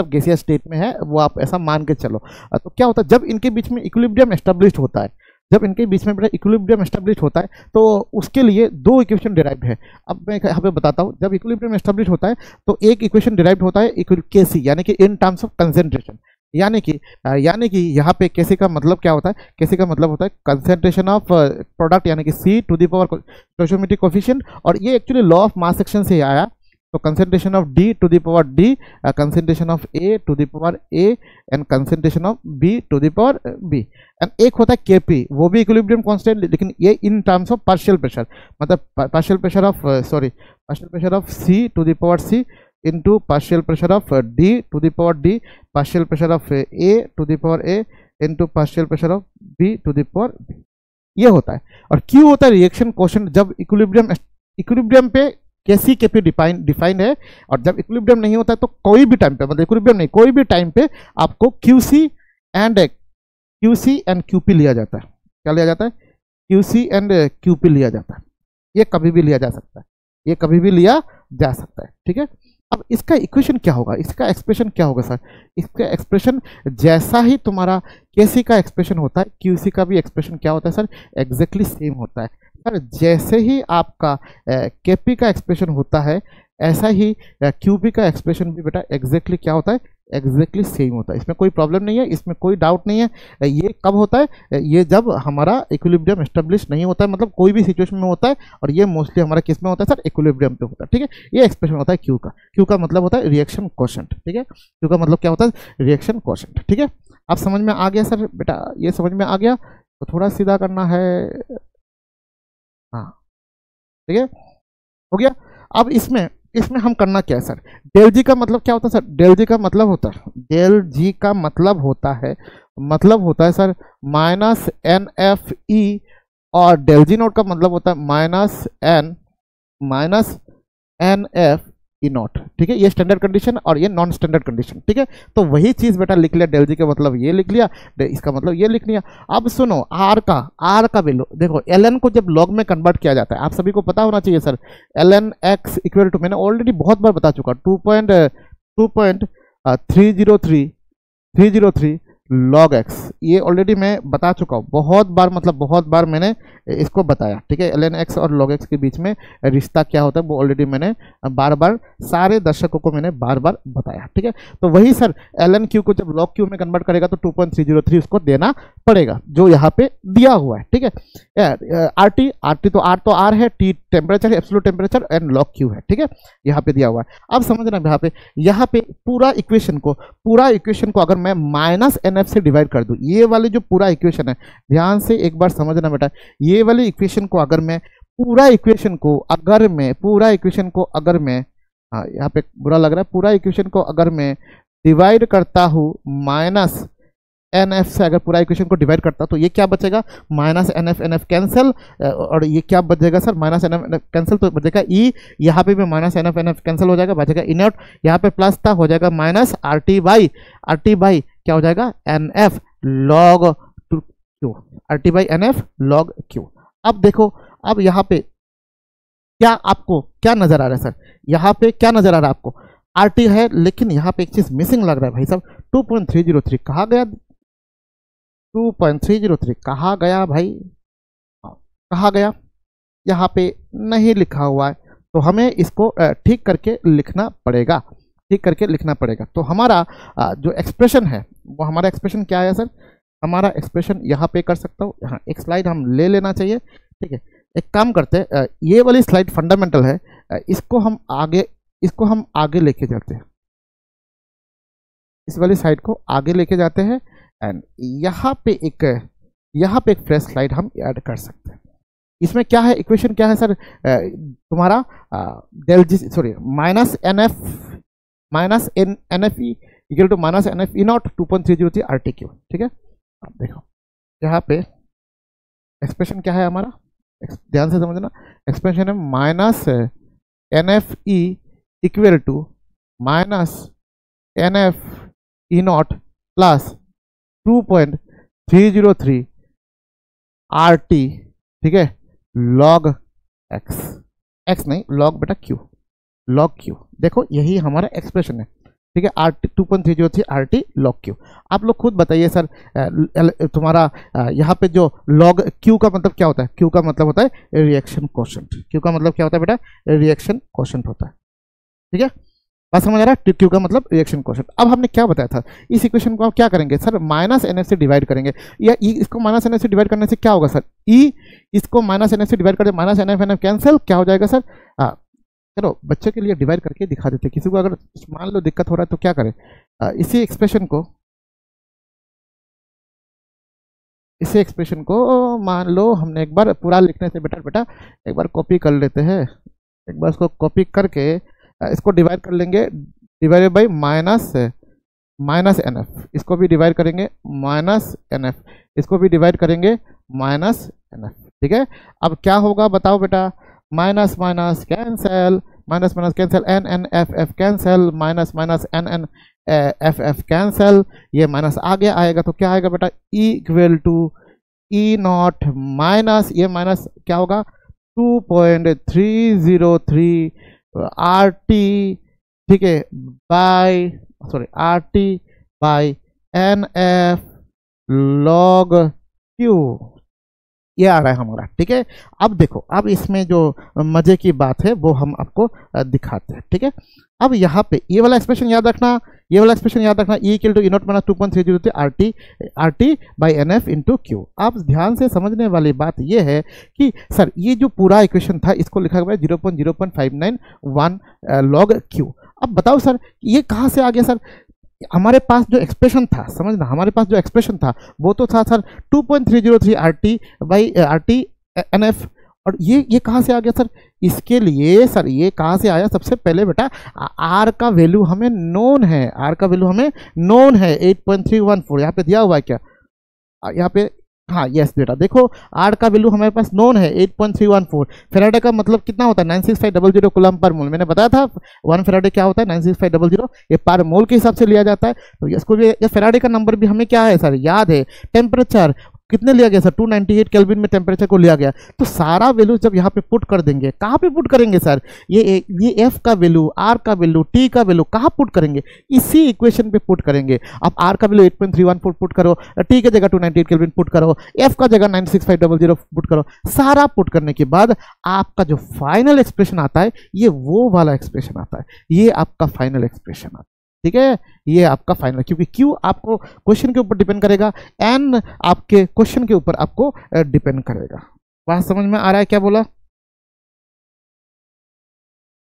गैसियस स्टेट में है, वो आप ऐसा मान के चलो। तो क्या होता है जब इनके बीच में इक्विलिब्रियम एस्टेब्लिश्ड होता है, जब इनके बीच में इक्विलिब्रियम एस्टेब्लिश होता है तो उसके लिए दो इक्वेशन डिराइव्ड है। अब मैं यहाँ पे बताता हूँ, जब इक्विलिब्रियम एस्टेब्लिश होता है तो एक इक्वेशन डिराइव्ड होता है केसी, यानी कि इन टर्म्स ऑफ कंसेंट्रेशन, यानी कि यहाँ पे केसी का मतलब क्या होता है, केसी का मतलब होता है कंसेंट्रेशन ऑफ प्रोडक्ट, यानी कि C to the power stoichiometric coefficient, और ये actually law of mass action से आया। तो concentration of D to the power D, concentration of A to the power A, and concentration of B to the power B. And एक होता है KP, वो भी इक्विलिब्रियम कांस्टेंट, लेकिन ये in terms of partial pressure, मतलब partial pressure of C to the power C into partial pressure of D to the power D, partial pressure of A to the power A into partial pressure of B to the power B, ये होता है। और Q होता है reaction quotient, जब equilibrium पे केसी KP defined है, और जब इक्विलिब्रियम नहीं होता है तो कोई भी टाइम पे, मतलब इक्विलिब्रियम नहीं, कोई भी टाइम पे आपको क्यूसी एंड क्यूपी लिया जाता है। क्या लिया जाता है, क्यूसी एंड क्यूपी लिया जाता है। ये कभी भी लिया जा सकता है, ये कभी भी लिया जा सकता है, ठीक है। अब इसका इक्वेशन क्या होगा, इसका एक्सप्रेशन क्या होगा सर, इसका एक्सप्रेशन जैसा ही तुम्हारा केसी का एक्सप्रेशन होता है, क्यूसी का भी एक्सप्रेशन क्या होता है सर, एग्जैक्टली सेम होता है सर। जैसे ही आपका केपी का एक्सप्रेशन होता है, ऐसा ही क्यूबी का एक्सप्रेशन भी बेटा एग्जैक्टली क्या होता है, एग्जैक्टली सेम होता है। इसमें कोई प्रॉब्लम नहीं है, इसमें कोई डाउट नहीं है। ये कब होता है, ये जब हमारा इक्विलिब्रियम एस्टेब्लिश नहीं होता है, मतलब कोई भी सिचुएशन में होता है, और ये मोस्टली हमारा किस में होता है सर, इक्विलिब्रियम पे होता है। ठीक है, ये एक्सप्रेशन होता है क्यू का। क्यू का मतलब होता है रिएक्शन कोशेंट। ठीक है, क्यू का मतलब क्या होता है, रिएक्शन कोशेंट। ठीक है, अब समझ में आ गया सर बेटा, ये समझ में आ गया, तो थोड़ा सीधा करना है। हाँ ठीक है, हो गया। अब इसमें इसमें हम करना क्या है सर, डेल जी का मतलब क्या होता है सर, डेल जी का मतलब होता है, डेल जी का मतलब होता है sir minus N F E, और डेल जी नोट का मतलब होता है minus N F E naught. ठीक है, ये स्टैंडर्ड कंडीशन और ये नॉन स्टैंडर्ड कंडीशन। ठीक है, तो वही चीज बेटा लिख लिया, डेल जी का मतलब ये लिख लिया, इसका मतलब ये लिख लिया। अब सुनो, आर का वैल्यू देखो, एल एन को जब लॉग में कन्वर्ट किया जाता है, आप सभी को पता होना चाहिए sir, L N X equal to, मैंने ऑलरेडी बहुत बार बता चुका, 2.303 लॉग एक्स, ये ऑलरेडी मैं बता चुका हूँ बहुत बार, मतलब बहुत बार मैंने इसको बताया। ठीक है, एल एन एक्स और लॉग एक्स के बीच में रिश्ता क्या होता है वो ऑलरेडी मैंने बार बार सारे दर्शकों को मैंने बार बार बताया। ठीक है, तो वही सर एल एन क्यू को जब लॉग क्यू में कन्वर्ट करेगा तो 2.303 उसको देना पड़ेगा, जो यहाँ पे दिया हुआ है। ठीक है, आर टी तो आर है, टी टेम्परेचर है, absolute temperature, and log Q है। ठीक है, यहाँ पे दिया हुआ है। अब समझना, यहाँ पे पूरा इक्वेशन को अगर मैं माइनस एन एफ से डिवाइड कर दूं, ये वाली जो पूरा इक्वेशन है, ध्यान से एक बार समझना बेटा, ये वाली इक्वेशन को अगर मैं पूरा इक्वेशन को अगर मैं हाँ यहाँ पे बुरा लग रहा है, पूरा इक्वेशन को अगर मैं डिवाइड करता हूं माइनस एन एफ से, अगर पूरा इक्वेशन को डिवाइड करता तो ये क्या बचेगा, माइनस एन एफ कैंसिल, और ये क्या बचेगा sir, minus N F cancel, तो बचेगा ई, यहाँ पे भी माइनस एन एफ कैंसिल हो जाएगा, बचेगा ई नॉट, यहाँ पे प्लस था, हो जाएगा माइनस आर टी बाई क्या हो जाएगा, N F log Q, R T by N F log Q. अब देखो, अब यहाँ पे क्या आपको क्या नजर आ रहा है सर, यहाँ पे क्या नजर आ रहा है आपको, आर टी है, लेकिन यहाँ पे एक चीज मिसिंग लग रहा है भाई साहब, 2.303 कहाँ गया, 2.303 कहाँ गया भाई, कहाँ गया, यहाँ पे नहीं लिखा हुआ है, तो हमें इसको ठीक करके लिखना पड़ेगा, तो हमारा जो एक्सप्रेशन है वो हमारा एक्सप्रेशन क्या है सर, हमारा एक्सप्रेशन यहाँ पे कर सकता हूँ, यहाँ एक स्लाइड हम ले लेना चाहिए। ठीक है, एक काम करते हैं, ये वाली स्लाइड फंडामेंटल है, इसको हम आगे लेके जाते हैं, इस वाली साइड को आगे लेके जाते हैं, एंड यहाँ पे एक फ्रेश स्लाइड हम ऐड कर सकते हैं। इसमें क्या है, इक्वेशन क्या है सर, तुम्हारा del G sorry minus N F E equal to minus N F E naught 2.303 R T Q. ठीक है, अब देखो यहाँ पे एक्सप्रेशन क्या है हमारा, ध्यान से समझना, एक्सप्रेशन है minus N F E equal to minus N F E naught plus 2.303 R T. ठीक है, लॉग एक्स नहीं, लॉग बेटा क्यू, लॉग क्यू, देखो यही हमारा एक्सप्रेशन है। ठीक है, R T 2.303 R T log Q. आप लोग खुद बताइए सर, तुम्हारा यहाँ पे जो लॉग क्यू का मतलब क्या होता है, क्यू का मतलब होता है रिएक्शन कोशेंट, क्यू का मतलब क्या होता है बेटा, रिएक्शन कोशेंट होता है। ठीक है, बात समझ आ रहा है, क्यू का मतलब रिएक्शन कोशेंट। अब हमने क्या बताया था, इस इक्वेशन को आप क्या करेंगे सर, माइनस एन एफ से डिवाइड करेंगे, या इसको माइनस एन एफ से डिवाइड करने से क्या होगा सर, ई इसको माइनस एन एफ से डिवाइड करके माइनस एन एफ कैंसिल, क्या हो जाएगा सर, चलो बच्चे के लिए डिवाइड करके दिखा देते, किसी को अगर मान लो दिक्कत हो रहा है तो क्या करें, इसी एक्सप्रेशन को मान लो हमने एक बार पूरा लिखने से बेटा एक बार कॉपी कर लेते हैं, एक बार इसको कॉपी करके इसको डिवाइड कर लेंगे, divided by minus N F, इसको भी डिवाइड करेंगे माइनस एन एफ, इसको भी डिवाइड करेंगे माइनस एन एफ। ठीक है, अब क्या होगा बताओ बेटा, minus minus cancel, minus minus cancel, N N F F cancel, minus minus N N F F cancel, ये माइनस आगे आएगा तो क्या आएगा बेटा, E equal to E naught minus, ये माइनस क्या होगा 2.303 आर टी, ठीक है, R T by N F log Q. ये आ रहा है हमारा, ठीक है। अब देखो, अब इसमें जो मजे की बात है वो हम आपको दिखाते हैं, ठीक है। अब यहाँ पे ये वाला एक्सप्रेशन याद रखना, ये वाला एक्सप्रेशन याद रखना, E equal to E naught minus 2.303 RT by NF into Q. आप ध्यान से समझने वाली बात ये है कि सर ये जो पूरा इक्वेशन था इसको लिखा गया 0.0591 log क्यू। अब बताओ सर ये कहाँ से आ गया सर? हमारे पास जो एक्सप्रेशन था, समझना, हमारे पास जो एक्सप्रेशन था वो तो था sir 2.303 RT by RT NF, और ये कहाँ से आ गया सर? इसके लिए सर ये कहाँ से आया? सबसे पहले बेटा आर का वैल्यू हमें नोन है, आर का वैल्यू हमें नोन है 8.314, यहाँ पे दिया हुआ है क्या? यहाँ पे हाँ, यस बेटा, देखो आर का वैल्यू हमारे पास नोन है 8.314। फेराडे का मतलब कितना होता है? 96500 कूलम पर मोल। मैंने बताया था 1 फेराडे क्या होता है? 96500, ये पर मोल के हिसाब से लिया जाता है। तो इसको भी, ये फेराडे का नंबर भी हमें क्या है सर? याद है। टेम्परेचर कितने लिया गया सर? 298 केल्विन में टेम्परेचर को लिया गया। तो सारा वैल्यू जब यहाँ पे पुट कर देंगे, कहाँ पे पुट करेंगे सर? ये एफ का वैल्यू, आर का वैल्यू, टी का वैल्यू कहाँ पुट करेंगे? इसी इक्वेशन पे पुट करेंगे। अब आर का वैल्यू 8.314 पुट करो, टी की जगह 298 केल्विन पुट करो, एफ का जगह 96500 पुट करो। सारा पुट करने के बाद आपका जो फाइनल एक्सप्रेशन आता है ये वो वाला एक्सप्रेशन आता है, ये आपका फाइनल एक्सप्रेशन आता है, ठीक है। ये आपका फाइनल, क्योंकि क्यू आपको क्वेश्चन के ऊपर डिपेंड करेगा, एन आपके क्वेश्चन के ऊपर आपको डिपेंड करेगा। बात समझ में आ रहा है क्या बोला?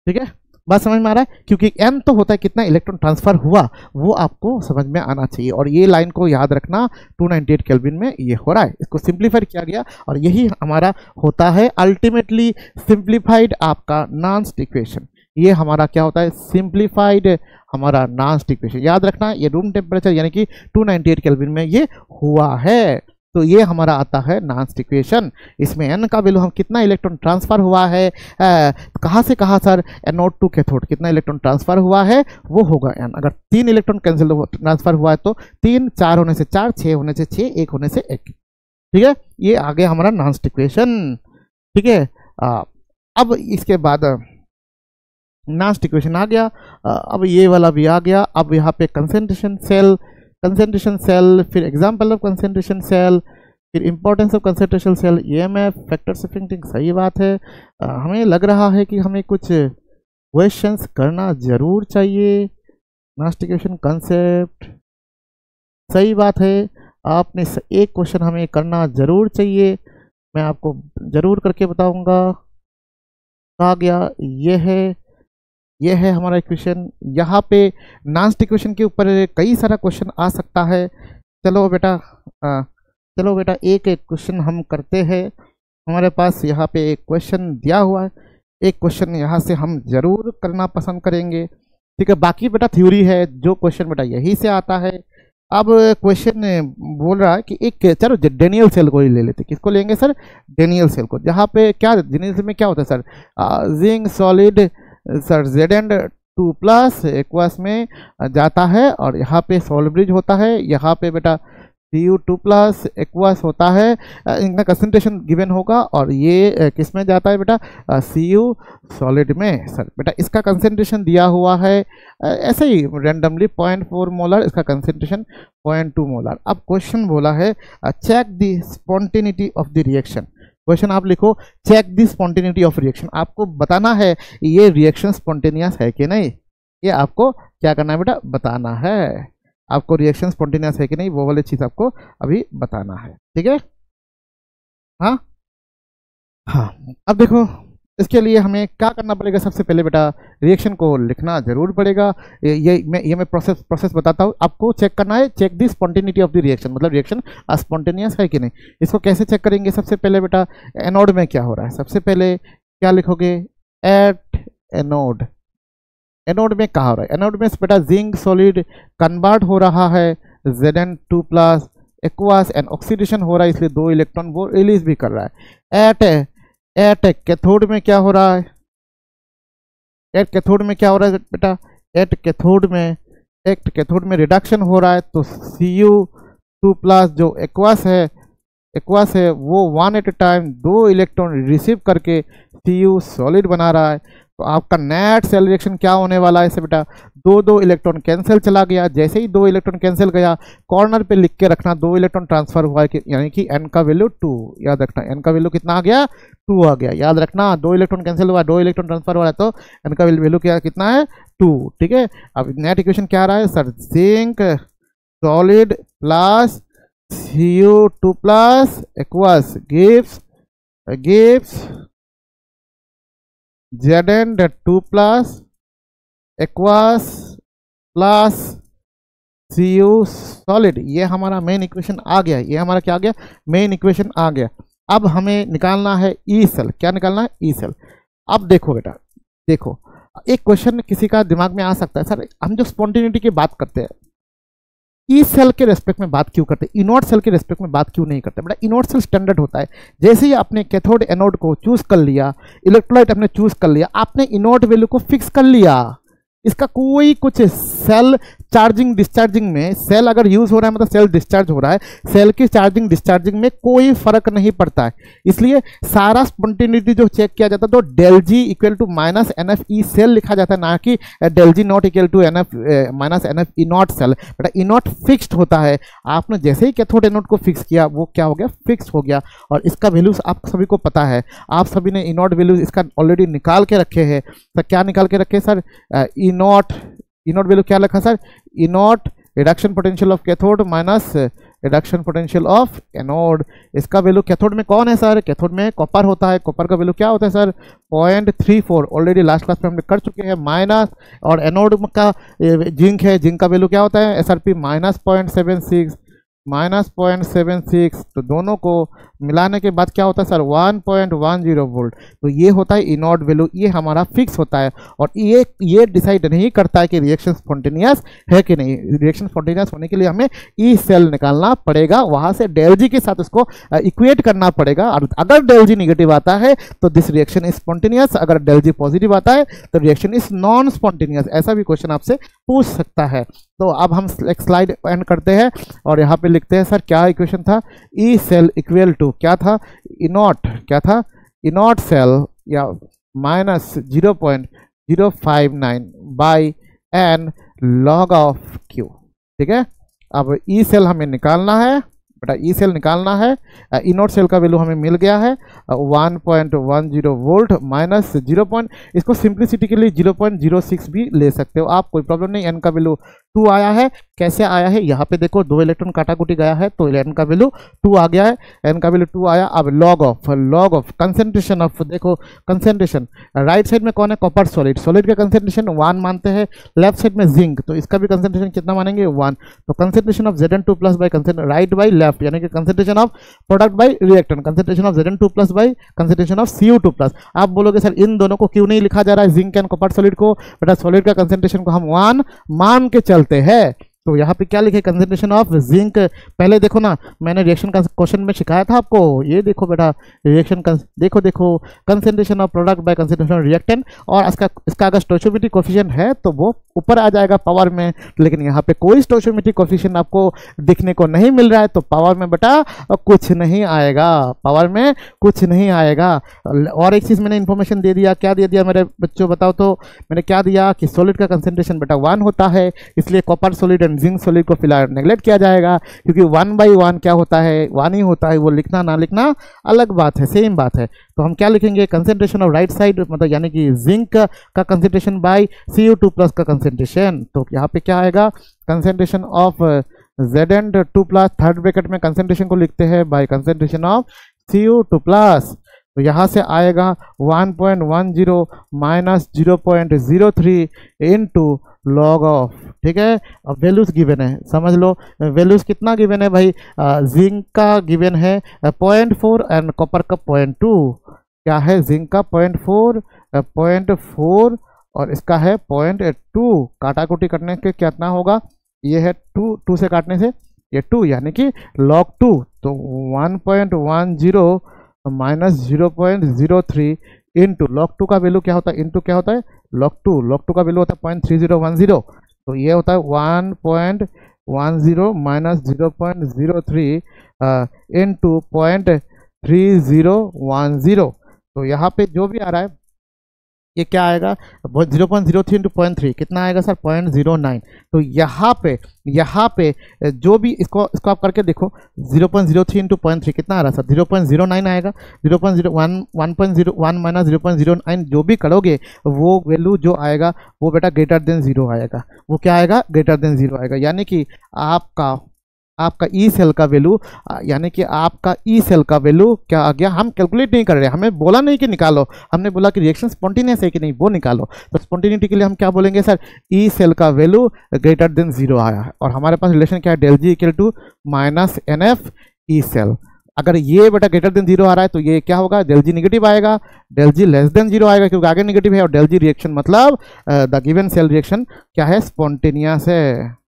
ठीक है, बात समझ में आ रहा है, क्योंकि एन तो होता है कितना इलेक्ट्रॉन ट्रांसफर हुआ, वो आपको समझ में आना चाहिए। और ये लाइन को याद रखना, 298 केल्विन में ये हो रहा है, इसको सिंप्लीफाइड किया गया और यही हमारा होता है अल्टीमेटली सिंप्लीफाइड आपका नॉन्स्ट इक्वेशन। ये हमारा क्या होता है? सिंप्लीफाइड हमारा नॉन्स्ट इक्वेशन। याद रखना, ये रूम टेम्परेचर यानी कि 298 केल्विन में ये हुआ है, तो ये हमारा आता है नॉन्स्ट इक्वेशन। इसमें एन का वैल्यू हम कितना इलेक्ट्रॉन ट्रांसफर हुआ है, कहाँ से कहाँ सर? एनोड टू कैथोड कितना इलेक्ट्रॉन ट्रांसफर हुआ है वो होगा एन। अगर 3 इलेक्ट्रॉन कैंसिल ट्रांसफर हुआ है तो 3, 4 होने से 4, 6 होने से 6, 1 होने से 1, ठीक है। ये आ गया हमारा नॉन्स्ट इक्वेशन, ठीक है। अब इसके बाद नॉन्स्ट इक्वेशन आ गया, अब ये वाला भी आ गया। अब यहाँ पे कंसेंट्रेशन सेल, फिर एग्जाम्पल ऑफ कंसेंट्रेशन सेल, फिर importance of concentration cell, EMF, factor shifting. सही बात है, हमें लग रहा है कि हमें कुछ क्वेश्चंस करना जरूर चाहिए। नॉन्स्ट इक्वेशन कंसेप्ट, सही बात है, आपने एक क्वेश्चन हमें करना जरूर चाहिए, मैं आपको जरूर करके बताऊंगा। आ गया, ये है हमारा इक्वेशन। यहाँ पे नॉन्स्ट इक्वेशन के ऊपर कई सारा क्वेश्चन आ सकता है। चलो बेटा एक क्वेश्चन हम करते हैं। हमारे पास यहाँ पे एक क्वेश्चन दिया हुआ है, एक क्वेश्चन यहाँ से हम जरूर करना पसंद करेंगे, ठीक है। बाकी बेटा थ्योरी है, जो क्वेश्चन बेटा यही से आता है। अब क्वेश्चन बोल रहा है कि एक, चलो डेनियल सेल को ही ले लेते। किसको लेंगे सर? डेनियल सेल को। जहाँ पे क्या डेनियल सेल में क्या होता है sir? Zinc solid sir Zn2+ aqueous में जाता है और यहाँ पे सॉल्ब्रिज होता है, यहाँ पे बेटा Cu2+ एक्वस होता है। इनका कंसंट्रेशन गिवन होगा और ये किस में जाता है बेटा? Cu सॉलिड में। सर बेटा इसका कंसंट्रेशन दिया हुआ है ऐसे ही रैंडमली 0.4 मोलर, इसका कंसंट्रेशन 0.2 मोलर। अब क्वेश्चन बोला है check the spontaneity of the reaction. Question आप लिखो check the spontaneity of reaction. आपको बताना है ये रिएक्शन स्पॉन्टेनियस है कि नहीं, ये आपको क्या करना है बेटा? बताना है। आपको रिएक्शन स्पॉन्टेनियस है कि नहीं वो वाली चीज आपको अभी बताना है, ठीक है। हाँ, अब देखो इसके लिए हमें क्या करना पड़ेगा? सबसे पहले बेटा रिएक्शन को लिखना जरूर पड़ेगा। ये मैं प्रोसेस बताता हूँ। आपको चेक करना है, check the spontaneity of the reaction, मतलब रिएक्शन स्पॉन्टेनियस है कि नहीं। इसको कैसे चेक करेंगे? सबसे पहले बेटा एनोड में क्या हो रहा है, सबसे पहले क्या लिखोगे? At anode. एनोड में कहाँ हो रहा है? एनोड में बेटा जिंक सॉलिड कन्वर्ट हो रहा है Zn2+ एक्वस एंड ऑक्सीडेशन हो रहा है, इसलिए 2 इलेक्ट्रॉन वो रिलीज भी कर रहा है। एट कैथोड में क्या हो रहा है? एट कैथोड में क्या हो रहा है बेटा? एट कैथोड में रिडक्शन हो रहा है, तो Cu2+ जो एक्वस है वो 1 at a time 2 electron receive करके Cu सॉलिड बना रहा है, तो आपका नेट सेल रिएक्शन क्या होने वाला है इसे बेटा, दो दो इलेक्ट्रॉन कैंसिल चला गया। जैसे ही दो इलेक्ट्रॉन कैंसिल गया, कॉर्नर पे लिख के रखना दो इलेक्ट्रॉन ट्रांसफर हुआ है, यानी कि n का वैल्यू 2। याद रखना n का वैल्यू कितना आ गया, 2 आ गया। याद रखना दो इलेक्ट्रॉन कैंसिल हुआ, दो इलेक्ट्रॉन ट्रांसफर हुआ है, तो n का वैल्यू क्या कितना है, 2। ठीक है, अब नेट इक्वेशन क्या आ रहा है sir, zinc solid plus Cu2 plus aqueous gives Zn2 plus aqueous plus Cu solid. ये हमारा मेन इक्वेशन आ गया, ये हमारा क्या आ गया, मेन इक्वेशन आ गया। अब हमें निकालना है ई सेल। क्या निकालना है, ई सेल। अब देखो बेटा, देखो एक क्वेश्चन किसी का दिमाग में आ सकता है, सर हम जो स्पॉन्टेनिटी की बात करते हैं, ई सेल के रेस्पेक्ट में बात क्यों करते हैं, इनोड सेल के रेस्पेक्ट में बात क्यों नहीं करते। बेटा इनोड सेल स्टैंडर्ड होता है, जैसे ही आपने कैथोड एनोड को चूज कर लिया, इलेक्ट्रोलाइट आपने चूज कर लिया, आपने इनोड वैल्यू को फिक्स कर लिया। इसका कोई कुछ सेल चार्जिंग डिस्चार्जिंग में, सेल अगर यूज हो रहा है मतलब सेल डिस्चार्ज हो रहा है, सेल की चार्जिंग डिस्चार्जिंग में कोई फर्क नहीं पड़ता है। इसलिए सारा स्पॉन्टेनिटी जो चेक किया जाता है तो del G equal to minus N F E cell लिखा जाता है, ना कि del G not equal to n F minus N F E not cell. बेटा ई नॉट फिक्स्ड होता है, आपने जैसे ही कैथोड एनोड को फिक्स किया वो क्या हो गया, फिक्स हो गया। और इसका वैल्यूज आप सभी को पता है, आप सभी ने ई नॉट वैल्यूज इसका ऑलरेडी निकाल के रखे हैं। तो क्या निकाल के रखे सर, ई नॉट वैल्यू क्या लिखा sir, E not reduction potential of cathode minus reduction potential of anode. इसका वैल्यू कैथोड में कौन है सर, कैथोड में कॉपर होता है, कॉपर का वैल्यू क्या होता है सर 0.34, ऑलरेडी लास्ट क्लास में हमने कर चुके हैं, माइनस। और एनोड का जिंक है, जिंक का वैल्यू क्या होता है एसआरपी माइनस 0.76, तो दोनों को मिलाने के बाद क्या होता है सर 1.10 वोल्ट। तो ये होता है इनोड वैल्यू, ये हमारा फिक्स होता है। और ये डिसाइड नहीं करता है कि रिएक्शन स्पॉन्टेनियस है कि नहीं। रिएक्शन स्पॉन्टेनियस होने के लिए हमें ई सेल निकालना पड़ेगा, वहां से डेल जी के साथ उसको इक्वेट करना पड़ेगा। और अगर डेल जी निगेटिव आता है तो दिस रिएक्शन इज स्पॉन्टेनियस, अगर डेल जी पॉजिटिव आता है तो रिएक्शन इज नॉन स्पॉन्टेनियस। ऐसा भी क्वेश्चन आपसे पूछ सकता है। तो अब हम एक स्लाइड एंड करते हैं और यहाँ पे लिखते हैं सर क्या इक्वेशन था, ई सेल इक्वल टू क्या था, इनॉट क्या था, इनॉट सेल या minus 0.059 by n log of Q. ठीक है, अब ई सेल हमें निकालना है बेटा, ई सेल निकालना है। इनोड सेल का वैल्यू हमें मिल गया है 1.10 वोल्ट माइनस 0. इसको सिंप्लिसिटी के लिए 0.06 भी ले सकते हो आप, कोई प्रॉब्लम नहीं। एन का वैल्यू 2 आया है, कैसे आया है यहाँ पे देखो, दो इलेक्ट्रॉन काटाकुटी गया है तो एन का वैल्यू 2 आ गया है, एन का वैल्यू 2 आया। अब लॉग ऑफ कंसेंट्रेशन ऑफ, देखो कंसेंट्रेशन राइट साइड में कौन है, कॉपर सॉलिड, सॉलिड का कंसेंट्रेशन 1 मानते हैं। लेफ्ट साइड में जिंक, तो इसका भी कंसेंट्रेशन कितना मानेंगे 1। तो concentration of Zn2 plus by right by left, यानी कि concentration of product by reactant, concentration of Zn2 plus by concentration of Cu2 plus. आप बोलोगे सर इन दोनों को क्यों नहीं लिखा जा रहा है, जिंक एंड कॉपर सॉलिड को। बेटा सॉलिड का कंसेंट्रेशन को हम 1 मान के चलते हैं, तो यहाँ पे क्या लिखे कंसेंट्रेशन ऑफ जिंक। पहले देखो ना, मैंने रिएक्शन का क्वेश्चन में सिखाया था आपको, ये देखो बेटा रिएक्शन का देखो concentration of product by concentration of reactant. और इसका अगर स्टोइचियोमेट्रिक कोफिशिएंट है तो वो ऊपर आ जाएगा पावर में, लेकिन यहाँ पे कोई स्टोइचियोमेट्रिक कोफिशिएंट आपको दिखने को नहीं मिल रहा है, तो पावर में बेटा कुछ नहीं आएगा, पावर में कुछ नहीं आएगा। और एक चीज़ मैंने इन्फॉर्मेशन दे दिया, क्या दे दिया मेरे बच्चों बताओ तो, मैंने क्या दिया कि सॉलिड का कंसेंट्रेशन बेटा 1 होता है, इसलिए कॉपर सॉलिड जिंक सॉलिड को फिलहाल नेगलेक्ट किया जाएगा, क्योंकि 1/1 क्या होता है 1 ही होता है, वो लिखना ना लिखना अलग बात है, सेम बात है। तो हम क्या लिखेंगे कंसेंट्रेशन ऑफ राइट साइड, मतलब यानी कि जिंक का कंसेंट्रेशन बाय Cu2 प्लस का कंसेंट्रेशन। तो यहाँ पे क्या आएगा concentration of Zn2 plus, third bracket में कंसेंट्रेशन को लिखते हैं bye concentration of Cu2 plus. तो यहाँ से आएगा 1.10 माइनस 0.03 इनटू लॉग ऑफ। ठीक है, अब वैल्यूज गिवन है, समझ लो वैल्यूज कितना गिवन है भाई, जिंक का गिवन है 0.4 एंड कॉपर का 0.2। क्या है, जिंक का 0.4 और इसका है 0.2। काटाकुटी करने के कितना होगा, ये है 2 से काटने से ये 2, यानी कि log 2। तो 1.10 माइनस 0.03 इंटू log 2 का वैल्यू क्या होता है, इंटू क्या होता है log 2 का वैल्यू होता है 0.3010। तो ये होता है 1.10 माइनस 0.03 इंटू 0.3010। तो यहाँ पे जो भी आ रहा है ये क्या आएगा, 0.03 इंटू 0.3 कितना आएगा सर, 0.09। तो यहाँ पे जो भी इसको आप करके देखो, 0.03 इंटू 0.3 कितना आ रहा है सर, 0.09 आएगा। 0.01 1.01 माइनस 0.09 जो भी करोगे वो वैल्यू जो आएगा वो बेटा ग्रेटर देन 0 आएगा। वो क्या आएगा, ग्रेटर देन 0 आएगा। यानी कि आपका ई सेल का वैल्यू, यानी कि आपका ई सेल का वैल्यू क्या आ गया, हम कैलकुलेट नहीं कर रहे, हमें बोला नहीं कि निकालो, हमने बोला कि रिएक्शन स्पॉन्टेनियस है कि नहीं वो निकालो। तो स्पॉन्टेनिटी के लिए हम क्या बोलेंगे सर, ई सेल का वैल्यू ग्रेटर देन 0 आया है। और हमारे पास रिलेशन क्या है, del G equal to minus N F E cell. अगर ये बेटा ग्रेटर देन 0 आ रहा है तो ये क्या होगा, डेल जी निगेटिव आएगा, डेल जी लेस देन 0 आएगा क्योंकि आगे निगेटिव है, और डेल जी रिएक्शन मतलब द गिवन सेल रिएक्शन क्या है, स्पॉन्टेनियस है।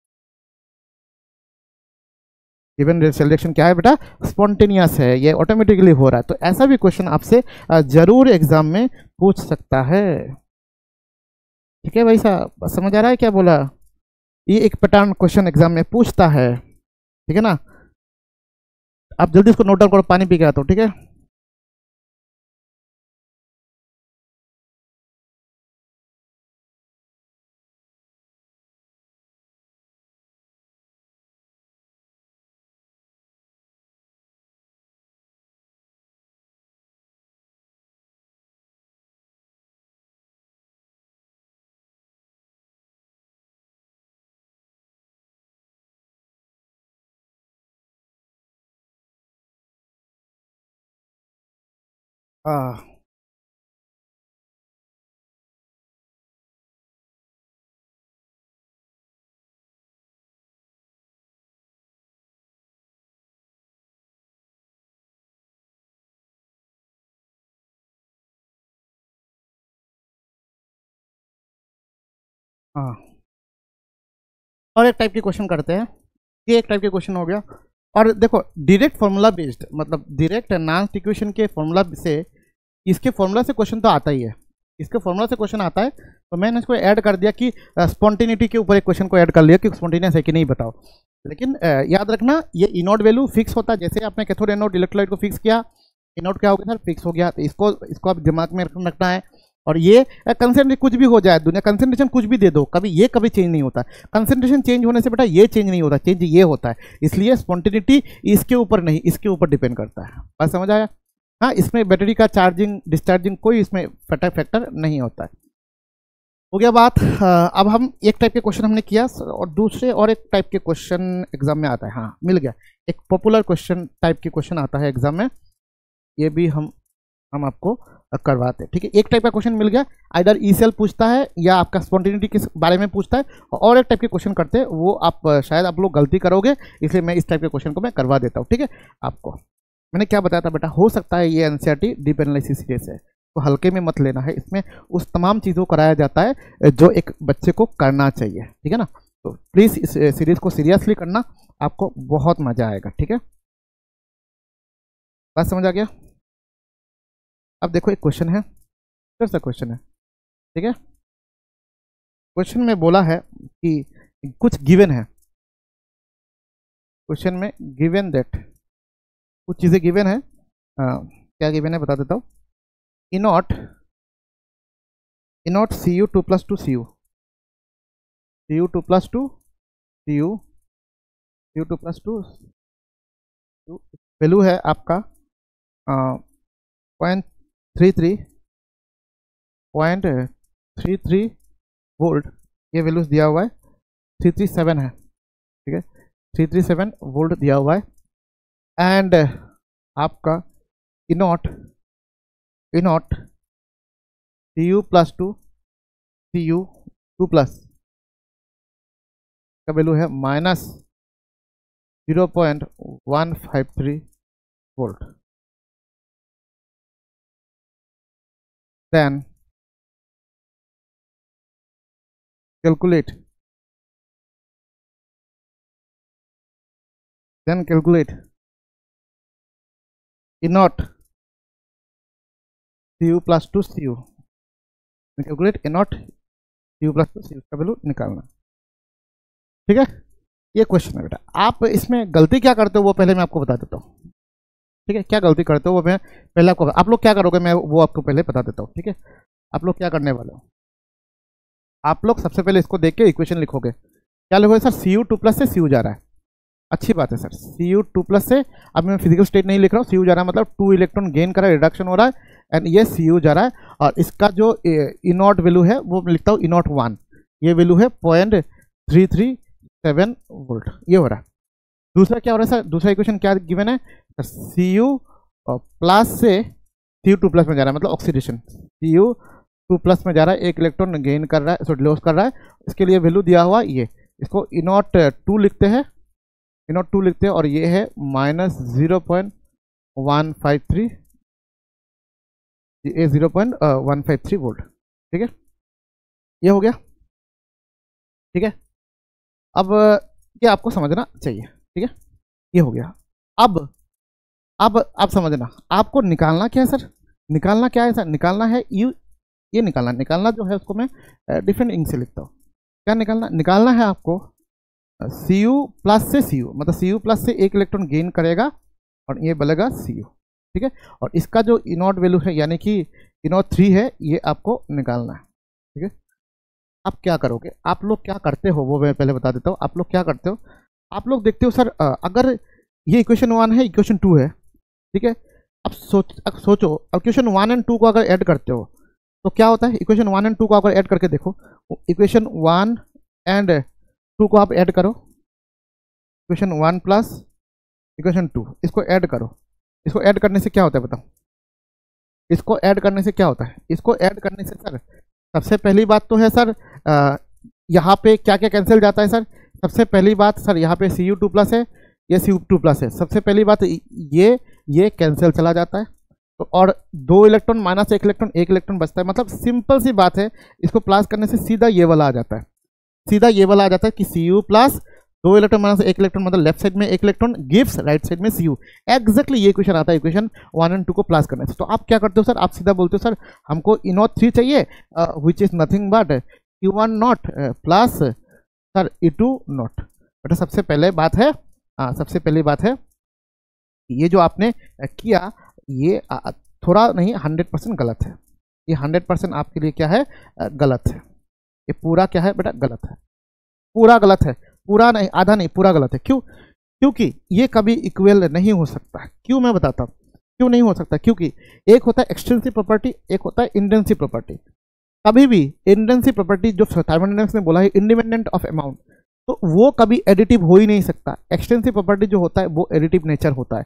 गिवन सेल रिएक्शन क्या है बेटा, स्पॉन्टेनियस है, ये ऑटोमेटिकली हो रहा है। तो ऐसा भी क्वेश्चन आपसे जरूर एग्जाम में पूछ सकता है। ठीक है भाई साहब, समझ आ रहा है क्या बोला, ये एक पैटर्न क्वेश्चन एग्जाम में पूछता है। ठीक है ना, आप जल्दी इसको नोट डाउन करो, पानी पी के आता हूँ, ठीक है। हाँ हाँ, और एक टाइप के क्वेश्चन करते हैं, ये एक टाइप के क्वेश्चन हो गया। और देखो डायरेक्ट फॉर्मूला बेस्ड, मतलब डायरेक्ट नॉन इक्वेशन के फॉर्मूला से, इसके फॉर्मूला से क्वेश्चन तो आता ही है, इसके फॉर्मूला से क्वेश्चन आता है। तो मैंने इसको ऐड कर दिया कि स्पॉन्टेनिटी के ऊपर एक क्वेश्चन को ऐड कर लिया कि स्पॉन्टेनियस है कि नहीं बताओ। लेकिन याद रखना ये इनोड वैल्यू फिक्स होता है, जैसे आपने कैथोड एनोड इलेक्ट्रोलाइट को फिक्स किया, इनोड क्या हो गया सर, फिक्स हो गया। तो इसको आप दिमाग में रखना है। और ये कंसेंट्रेशन कुछ भी हो जाए दुनिया, कंसेंट्रेशन कुछ भी दे दो, कभी ये कभी चेंज नहीं होता। कंसेंट्रेशन चेंज होने से बेटा ये चेंज नहीं होता, चेंज ये होता है। इसलिए स्पॉन्टेनिटी इसके ऊपर नहीं, इसके ऊपर डिपेंड करता है। बात समझ आया। हाँ, इसमें बैटरी का चार्जिंग डिस्चार्जिंग कोई इसमें फैक्टर नहीं होता है। हो गया बात। अब हम एक टाइप के क्वेश्चन हमने किया, और दूसरे और एक टाइप के क्वेश्चन एग्जाम में आता है। हाँ मिल गया, एक पॉपुलर क्वेश्चन टाइप के क्वेश्चन आता है एग्जाम में, ये भी हम आपको करवाते हैं। ठीक है, एक टाइप का क्वेश्चन मिल गया, आइदर ई सेल पूछता है या आपका स्पॉन्टेनिटी के बारे में पूछता है। और एक टाइप के क्वेश्चन करते हैं, वो आप शायद आप लोग गलती करोगे, इसलिए मैं इस टाइप के क्वेश्चन को मैं करवा देता हूँ। ठीक है, आपको मैंने क्या बताया था बेटा, हो सकता है ये एनसीईआरटी डीप एनालिसिस सीरीज है, तो हल्के में मत लेना है, इसमें उस तमाम चीज़ों को कराया जाता है जो एक बच्चे को करना चाहिए। ठीक है ना, तो प्लीज़ इस सीरीज को सीरियसली करना, आपको बहुत मजा आएगा। ठीक है, बात समझ आ गया। अब देखो एक क्वेश्चन है, फिर से क्वेश्चन है। ठीक है, क्वेश्चन में बोला है कि कुछ गिवन है, क्वेश्चन में गिवन दैट, कुछ चीज़ें गिवन है। क्या गिवन है बता देता हूँ। इनॉट Cu2 + 2 Cu2 + 2 Cu2 + 2 वैल्यू है आपका 0.33 वोल्ट, ये वैल्यूज दिया हुआ है, 337 है। ठीक है, 337 वोल्ट दिया हुआ है। एंड आपका इनॉट Cu + 2 Cu2+ का वैल्यू है -0.153 volt. Then calculate E naught Cu + 2 Cu, calculate E naught Cu + 2 Cu का वैल्यू निकालना। ठीक है, ये क्वेश्चन है बेटा। आप इसमें गलती क्या करते हो वो पहले मैं आपको बता देता हूँ। ठीक है, क्या गलती करते हो वो मैं पहले आपको, आप लोग क्या करोगे मैं वो आपको पहले बता देता हूँ। ठीक है, आप लोग क्या करने वाले हो, आप लोग सबसे पहले इसको देख के इक्वेशन लिखोगे। क्या लिखोगे सर, Cu2+ से Cu जा रहा है, अच्छी बात है सर, Cu2+ से, अब मैं फिजिकल स्टेट नहीं लिख रहा हूँ, Cu जा रहा है मतलब 2 इलेक्ट्रॉन गेन कर रहा है, रिडक्शन हो रहा है, एंड ये Cu जा रहा है, और इसका जो इनॉट वैल्यू है वो मैं लिखता हूँ इनॉट 1, ये वैल्यू है 0.337 वोल्ट, ये हो रहा है। दूसरा क्या हो रहा है सर, दूसरा इक्वेशन क्या गिवन है, Cu+ से Cu2+ में जा रहा है, मतलब ऑक्सीडेशन, Cu2+ में जा रहा है, एक इलेक्ट्रॉन गेन कर रहा है, सॉरी लॉस कर रहा है, इसके लिए वैल्यू दिया हुआ ये, इसको इनॉट 2 लिखते हैं, इनॉट 2 लिखते हैं, और ये है -0.153, ये 0.153 वोल्ट। ठीक है, ये हो गया। ठीक है, अब ये आपको समझना चाहिए। ठीक है, ये हो गया। अब समझना, आपको निकालना क्या है सर, निकालना क्या है सर, निकालना है ये निकालना जो है उसको मैं डिफरेंट इंक से लिखता हूँ। क्या निकालना है आपको Cu+ से Cu, मतलब Cu+ से एक इलेक्ट्रॉन गेन करेगा और ये बनेगा Cu। ठीक है, और इसका जो इनॉट वैल्यू है यानी कि इनॉट 3 है, ये आपको निकालना है। ठीक है, आप क्या करोगे, आप लोग क्या करते हो वो मैं पहले बता देता हूँ। आप लोग क्या करते हो, आप लोग देखते हो सर, अगर ये इक्वेशन 1 है, इक्वेशन 2 है, ठीक है, अब सोचो इक्वेशन 1 एंड 2 को अगर ऐड करते हो तो क्या होता है, इक्वेशन 1 एंड 2 को अगर ऐड करके देखो, इक्वेशन 1 एंड 2 को आप ऐड करो, इक्वेशन 1 प्लस इक्वेशन 2, इसको ऐड करो, इसको ऐड करने से क्या होता है बताओ, इसको ऐड करने से क्या होता है, इसको ऐड करने से सर सबसे पहली बात तो है सर, यहाँ पे क्या क्या कैंसिल जाता है सर, सबसे पहली बात सर यहाँ पे Cu2+ है, ये Cu2+ है, सबसे पहली बात ये कैंसिल चला जाता है, तो और 2 इलेक्ट्रॉन माइनस एक इलेक्ट्रॉन बचता है, मतलब सिंपल सी बात है, इसको प्लस करने से सीधा ये वाला आ जाता है, सीधा ये वाला आ जाता है कि Cu+ 2 इलेक्ट्रॉन माइनस एक इलेक्ट्रॉन, मतलब लेफ्ट साइड में एक इलेक्ट्रॉन गिव्स राइट साइड में Cu, एग्जैक्टली ये क्वेश्चन आता है इक्वेशन 1 एंड 2 को प्लस करने से। तो आप क्या करते हो सर, आप सीधा बोलते हो सर हमको इनॉट 3 चाहिए, which is nothing but Q1 not plus sir E2 not. बेटा सबसे पहले बात है, सबसे पहली बात है ये जो आपने किया ये थोड़ा नहीं 100% गलत है, ये 100% आपके लिए क्या है, गलत है, ये पूरा क्या है बेटा, गलत है, पूरा गलत है, पूरा नहीं, आधा नहीं, पूरा गलत है। क्यों, क्योंकि ये कभी इक्वल नहीं हो सकता। क्यों, मैं बताता हूँ क्यों नहीं हो सकता, क्योंकि एक होता है एक्सटेंसिव प्रॉपर्टी, एक होता है इंटेंसिव प्रॉपर्टी। कभी भी इंटेंसिव प्रॉपर्टी जो थर्मोडायनेमिक्स ने बोला है इंडिपेंडेंट ऑफ अमाउंट, तो वो कभी एडिटिव हो ही नहीं सकता। एक्सटेंसिव प्रॉपर्टी जो होता है वो एडिटिव नेचर होता है,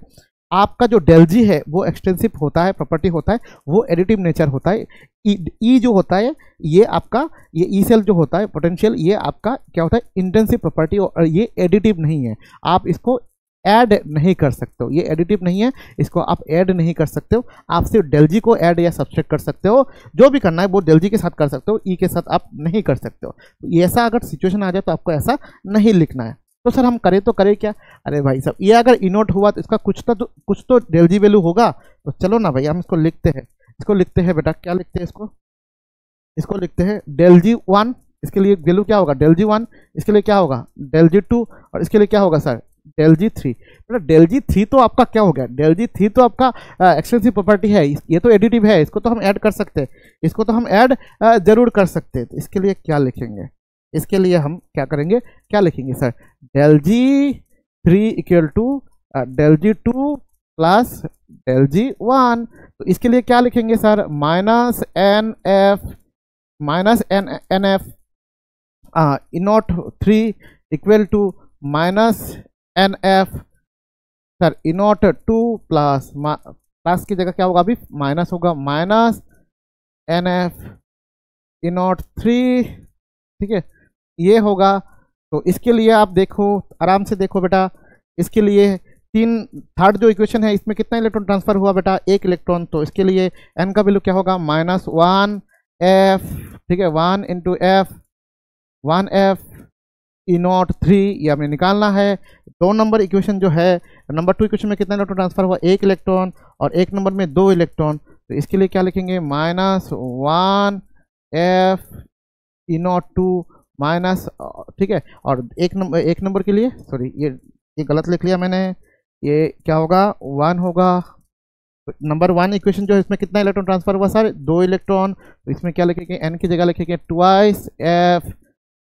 आपका जो ΔG है वो एक्सटेंसिव होता है, प्रॉपर्टी होता है, वो एडिटिव नेचर होता है। ई जो होता है ये आपका, ये ई सेल जो होता है पोटेंशियल, ये आपका क्या होता है, इंटेंसिव प्रॉपर्टी, और ये एडिटिव नहीं है, आप इसको ऐड नहीं कर सकते हो, ये एडिटिव नहीं है, इसको आप ऐड नहीं कर सकते हो, आप सिर्फ ΔG को ऐड या सब्सट्रैक्ट कर सकते हो, जो भी करना है वो ΔG के साथ कर सकते हो, ई के साथ आप नहीं कर सकते हो। तो ऐसा अगर सिचुएशन आ जाए तो आपको ऐसा नहीं लिखना है। तो सर हम करें तो करें क्या, अरे भाई साहब ये अगर इनोट हुआ तो इसका कुछ तो ΔG वैल्यू होगा, तो चलो ना भाई हम इसको लिखते हैं, इसको लिखते हैं बेटा, क्या लिखते हैं इसको लिखते हैं ΔG1, इसके लिए वैल्यू क्या होगा ΔG1, इसके लिए क्या होगा ΔG2, और इसके लिए क्या होगा सर ΔG3। बेटा ΔG3 तो आपका क्या हो गया, ΔG3 तो आपका एक्सटेंसिव प्रॉपर्टी है, ये तो एडिटिव है, इसको तो हम ऐड कर सकते हैं, इसको तो हम ऐड जरूर कर सकते हैं। तो इसके लिए क्या लिखेंगे, इसके लिए हम क्या करेंगे, क्या लिखेंगे sir ΔG3 equal to ΔG2 plus ΔG1। तो इसके लिए क्या लिखेंगे sir -NF E naught 3 equal to -NF sir E naught 2 plus की जगह क्या होगा, अभी माइनस होगा, -NF इनॉट 3, ठीक है ये होगा। तो इसके लिए आप देखो, आराम से देखो बेटा, इसके लिए थर्ड जो इक्वेशन है इसमें कितना इलेक्ट्रॉन ट्रांसफर हुआ बेटा, 1 इलेक्ट्रॉन, तो इसके लिए n का वैल्यू क्या होगा -1F, ठीक है 1 इंटू F 1F इनॉट 3, ये हमें निकालना है। 2 नंबर इक्वेशन जो है, नंबर 2 इक्वेशन में कितना इलेक्ट्रॉन ट्रांसफर हुआ, 1 इलेक्ट्रॉन, और 1 नंबर में 2 इलेक्ट्रॉन, तो इसके लिए क्या लिखेंगे -1F इनॉट 2 माइनस, ठीक है, और एक नंबर के लिए, सॉरी ये गलत लिख लिया मैंने, ये क्या होगा 1 होगा। नंबर 1 इक्वेशन जो है इसमें कितना इलेक्ट्रॉन ट्रांसफर हुआ सर 2 इलेक्ट्रॉन। तो इसमें क्या लिखेंगे n की जगह लिखेंगे ट्वाइस f,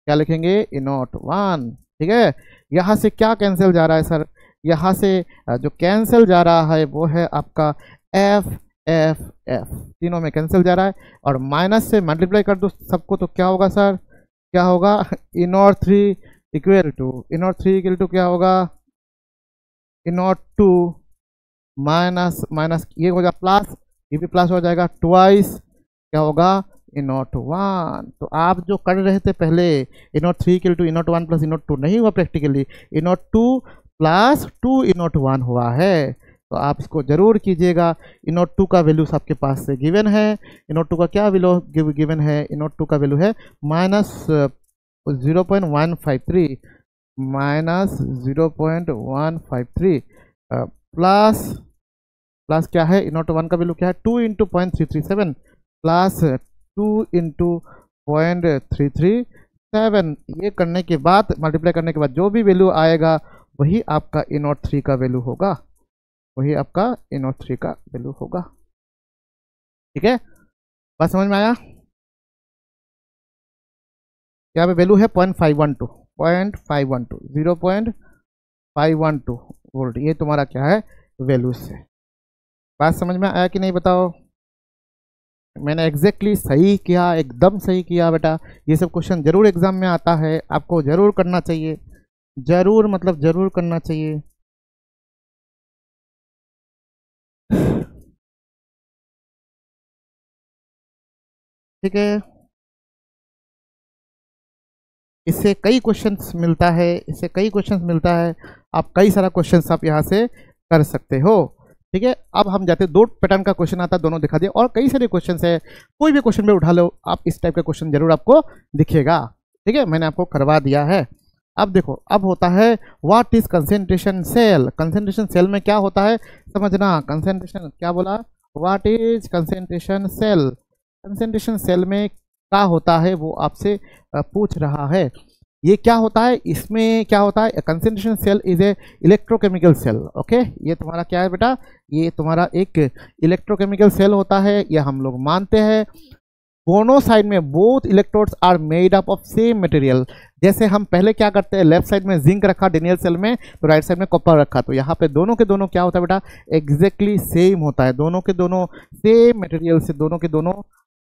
क्या लिखेंगे E नॉट 1। ठीक है, यहाँ से क्या कैंसिल जा रहा है सर, यहाँ से जो कैंसिल जा रहा है वो है आपका f f f, तीनों में कैंसिल जा रहा है। और माइनस से मल्टीप्लाई कर दो सबको तो क्या होगा सर, क्या होगा E नॉट 3 इक्वल टू क्या होगा E नॉट 2 माइनस माइनस ये हो जाएगा प्लस, ये भी प्लस हो जाएगा ट्वाइस क्या होगा E नॉट 1। तो आप जो कर रहे थे पहले E not 3 equal to E not 1 plus E not 2 नहीं हुआ, practically E not 2 plus 2 E not 1 हुआ है। तो आप इसको जरूर कीजिएगा। E नॉट 2 का वैल्यू आपके पास से गिवन है। E नॉट 2 का क्या वैल्यू गिवन है, E नॉट 2 का वैल्यू है माइनस 0.153 माइनस 0.153 प्लस क्या है E नॉट 1 का वैल्यू क्या है 2 इंटू 0.337 प्लस 2 इंटू 0.337। ये करने के बाद मल्टीप्लाई करने के बाद जो भी वैल्यू आएगा वही आपका E नॉट 3 का वैल्यू होगा, वही आपका E नॉट 3 का वैल्यू होगा। ठीक है, बात समझ में आया। यहाँ पे वैल्यू है 0.512 0.512 वोल्ट, ये तुम्हारा क्या है वैल्यू से। बात समझ में आया कि नहीं बताओ। मैंने एग्जैक्टली सही किया, एकदम सही किया बेटा। ये सब क्वेश्चन जरूर एग्जाम में आता है, आपको जरूर करना चाहिए, जरूर मतलब जरूर करना चाहिए। ठीक है, इससे कई क्वेश्चंस मिलता है, इससे कई क्वेश्चंस मिलता है, आप कई सारा क्वेश्चंस आप यहाँ से कर सकते हो। ठीक है, अब हम जाते हैं 2 पैटर्न का क्वेश्चन आता है, दोनों दिखा दिए, और कई सारे क्वेश्चंस है, कोई भी क्वेश्चन में उठा लो आप, इस टाइप का क्वेश्चन जरूर आपको दिखेगा। ठीक है, मैंने आपको करवा दिया है। अब देखो, अब होता है what is concentration cell. Concentration cell में क्या होता है समझना। कंसेंट्रेशन क्या बोला, what is concentration cell. Concentration cell में क्या होता है वो आपसे पूछ रहा है। ये क्या होता है, इसमें क्या होता है, concentration cell is a electrochemical cell. Okay, ये तुम्हारा क्या है बेटा, ये तुम्हारा एक इलेक्ट्रोकेमिकल सेल होता है, ये हम लोग मानते हैं। दोनों साइड में both electrodes are made up of same material. जैसे हम पहले क्या करते हैं, लेफ्ट साइड में जिंक रखा डेनियल सेल में, तो राइट साइड में कॉपर रखा, तो यहाँ पे दोनों के दोनों क्या होता है बेटा, एग्जैक्टली सेम होता है, दोनों के दोनों सेम मटेरियल से दोनों के दोनों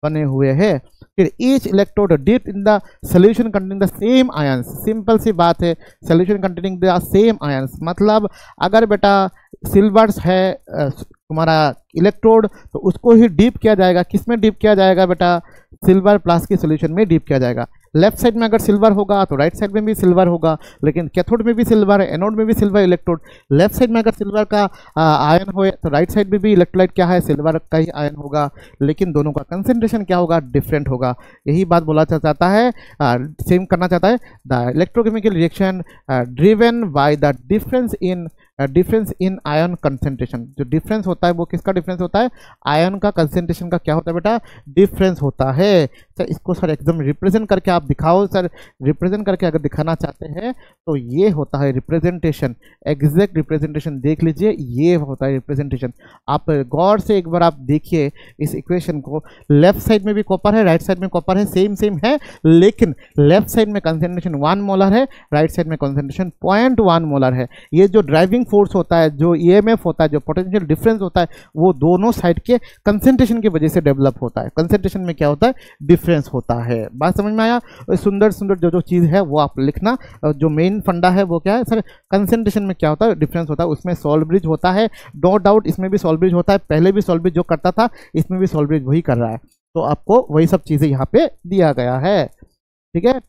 बने हुए हैं। फिर each electrode dip in the solution containing the same ions. Simple सी बात है, solution containing the same ions मतलब अगर बेटा सिल्वर्स है तुम्हारा इलेक्ट्रोड, तो उसको ही डीप किया जाएगा, किसमें डीप किया जाएगा बेटा, सिल्वर प्लस के सोल्यूशन में डीप किया जाएगा। लेफ्ट साइड में अगर सिल्वर होगा तो राइट साइड में भी सिल्वर होगा, लेकिन कैथोड में भी सिल्वर है, एनोड में भी सिल्वर इलेक्ट्रोड। लेफ्ट साइड में अगर सिल्वर का आयन हो तो राइट साइड में भी इलेक्ट्रोलाइट क्या है, सिल्वर का ही आयन होगा, लेकिन दोनों का कंसेंट्रेशन क्या होगा, डिफरेंट होगा। यही बात बोला चाहता है, सेम करना चाहता है। The electrochemical reaction driven by the difference in ion concentration. जो डिफरेंस होता है वो किसका डिफरेंस होता है, आयन का कंसेंट्रेशन का क्या होता है बेटा, डिफरेंस होता है। सर इसको सर एकदम रिप्रेजेंट करके आप दिखाओ सर, रिप्रेजेंट करके अगर दिखाना चाहते हैं तो ये होता है रिप्रेजेंटेशन, एग्जैक्ट रिप्रेजेंटेशन देख लीजिए, ये होता है रिप्रेजेंटेशन। आप गौर से एक बार आप देखिए इस इक्वेशन को, लेफ्ट साइड में भी कॉपर है, राइट साइड में कॉपर है, सेम है, लेकिन लेफ्ट साइड में कंसेंट्रेशन 1 मोलर है, राइट साइड में कंसेंट्रेशन 0.1 मोलर है। ये जो ड्राइविंग फोर्स होता है, जो ईएमएफ होता है, जो पोटेंशियल डिफरेंस होता है, वो दोनों साइड के कंसेंट्रेशन की वजह से डेवलप होता है। कंसेंट्रेशन में क्या होता है, डिफरेंस होता है। बात समझ में आया। सुंदर सुंदर जो चीज़ है वो आप लिखना। जो मेन फंडा है वो क्या है सर, कंसेंट्रेशन में क्या होता है, डिफरेंस होता है, उसमें सॉल्व ब्रिज होता है, नो डाउट इसमें भी सॉल्व ब्रिज होता है। पहले भी सॉल्व ब्रिज जो करता था इसमें भी सॉल्व ब्रिज वही कर रहा है, तो आपको वही सब चीज़ें यहाँ पे दिया गया है। ठीक है,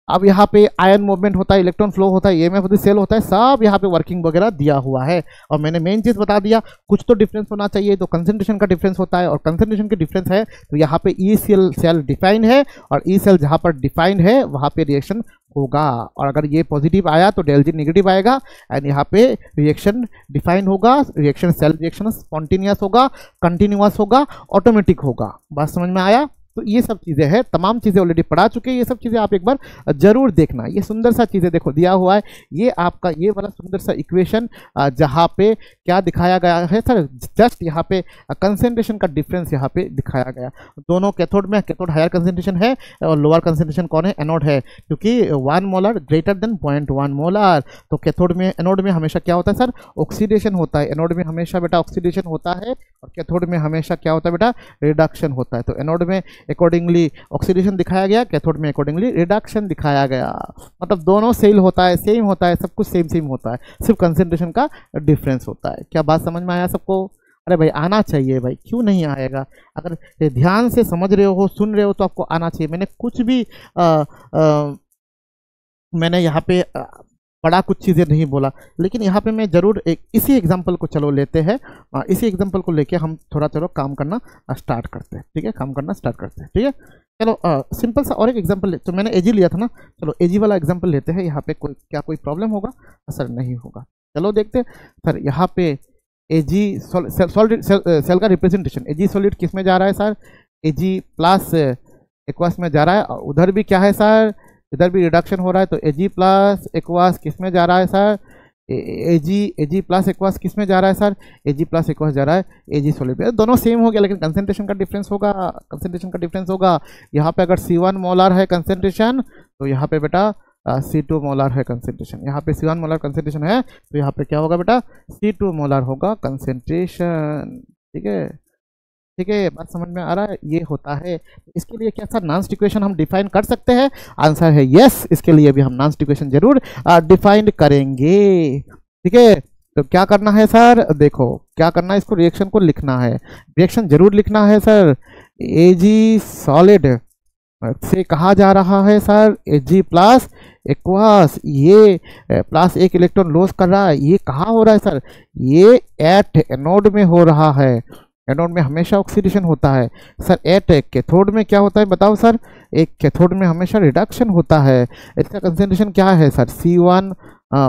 अब यहाँ पे आयन मूवमेंट होता है, इलेक्ट्रॉन फ्लो होता है, ईएमएफ सेल होता है, सब यहाँ पे वर्किंग वगैरह दिया हुआ है। और मैंने मेन चीज़ बता दिया, कुछ तो डिफरेंस होना चाहिए, तो कंसेंट्रेशन का डिफरेंस होता है, और कंसेंट्रेशन के डिफरेंस है तो यहाँ पे ई सेल डिफाइन है, और ई सेल जहाँ पर डिफाइंड है वहाँ पे रिएक्शन होगा। और अगर ये पॉजिटिव आया तो डेल जी नेगेटिव आएगा, एंड यहाँ पे रिएक्शन डिफाइन होगा, रिएक्शन सेल रिएक्शन स्पॉन्टेनियस होगा, कंटिन्यूअस होगा, ऑटोमेटिक होगा। बात समझ में आया। तो ये सब चीज़ें हैं, तमाम चीज़ें ऑलरेडी पढ़ा चुके हैं, ये सब चीज़ें आप एक बार जरूर देखना। ये सुंदर सा चीज़ें देखो दिया हुआ है, ये आपका ये वाला सुंदर सा इक्वेशन जहाँ पे क्या दिखाया गया है सर, जस्ट यहाँ पे कंसेंट्रेशन का डिफरेंस यहाँ पे दिखाया गया। दोनों कैथोड में, कैथोड हायर कंसेंट्रेशन है और लोअर कंसेंट्रेशन कौन है, एनोड है, क्योंकि 1 मोलर ग्रेटर देन 0.1 मोलर। तो कैथोड में, एनोड में हमेशा क्या होता है सर, ऑक्सीडेशन होता है। एनोड में हमेशा बेटा ऑक्सीडेशन होता है और कैथोड में हमेशा क्या होता है बेटा, रिडक्शन होता है। तो एनोड में अकॉर्डिंगली ऑक्सीडेशन दिखाया गया, कैथोड में अकॉर्डिंगली रिडक्शन दिखाया गया। मतलब दोनों सेल होता है, सेम होता है, सब कुछ सेम सेम होता है, सिर्फ कंसेंट्रेशन का डिफरेंस होता है। क्या बात समझ में आया सबको? अरे भाई आना चाहिए भाई, क्यों नहीं आएगा? अगर ध्यान से समझ रहे हो, सुन रहे हो तो आपको आना चाहिए। मैंने कुछ भी मैंने यहाँ पे बड़ा कुछ चीज़ें नहीं बोला, लेकिन यहाँ पे मैं ज़रूर एक इसी एग्जांपल को चलो लेते हैं, इसी एग्जांपल को लेके हम थोड़ा चलो काम करना स्टार्ट करते हैं, ठीक है? काम करना स्टार्ट करते हैं, ठीक है? चलो सिंपल सा और एक एग्जांपल तो मैंने एजी लिया था ना, चलो एजी वाला एग्जांपल लेते हैं। यहाँ पे कोई प्रॉब्लम होगा? सर नहीं होगा। चलो देखते हैं सर, यहाँ पे एजी सॉलिड सेल का रिप्रेजेंटेशन, एजी सॉलिड किस में जा रहा है सर, एजी प्लस एक्वास में जा रहा है, और उधर भी क्या है सर, इधर भी रिडक्शन हो रहा है। तो एजी प्लस एक्वास किस में जा रहा है सर, एजी प्लस एक्वास किस में जा रहा है सर, एजी प्लस एक्वास जा रहा है एजी सॉलिड पे। दोनों सेम हो गया, लेकिन कंसेंट्रेशन का डिफरेंस होगा, कंसेंट्रेशन का डिफरेंस होगा। यहाँ पे अगर C1 मोलर है कंसेंट्रेशन, तो यहाँ पे बेटा C2 मोलर है कंसेंट्रेशन। यहाँ पे C1 मोलर कंसेंट्रेशन है, तो यहाँ पे क्या होगा बेटा, C2 मोलर होगा कंसेंट्रेशन। ठीक है, ठीक है, बात समझ में आ रहा है? ये होता है। इसके लिए क्या सर नॉन्स्ट इक्वेशन हम डिफाइन कर सकते हैं? आंसर है यस, इसके लिए भी हम नॉन्स्ट इक्वेशन जरूर डिफाइन करेंगे। ठीक है, तो क्या करना है सर, देखो क्या करना है, इसको रिएक्शन को लिखना है, रिएक्शन जरूर लिखना है सर। एजी सॉलिड से कहा जा रहा है सर एजी प्लस एक्वास, ये प्लस एक इलेक्ट्रॉन लॉस कर रहा है, ये कहाँ हो रहा है सर, ये एट एनोड में हो रहा है। एनोड में हमेशा ऑक्सीडेशन होता है सर। एट कैथोड में क्या होता है बताओ सर, एक कैथोड में हमेशा रिडक्शन होता है। इसका कंसेंट्रेशन क्या है सर, C1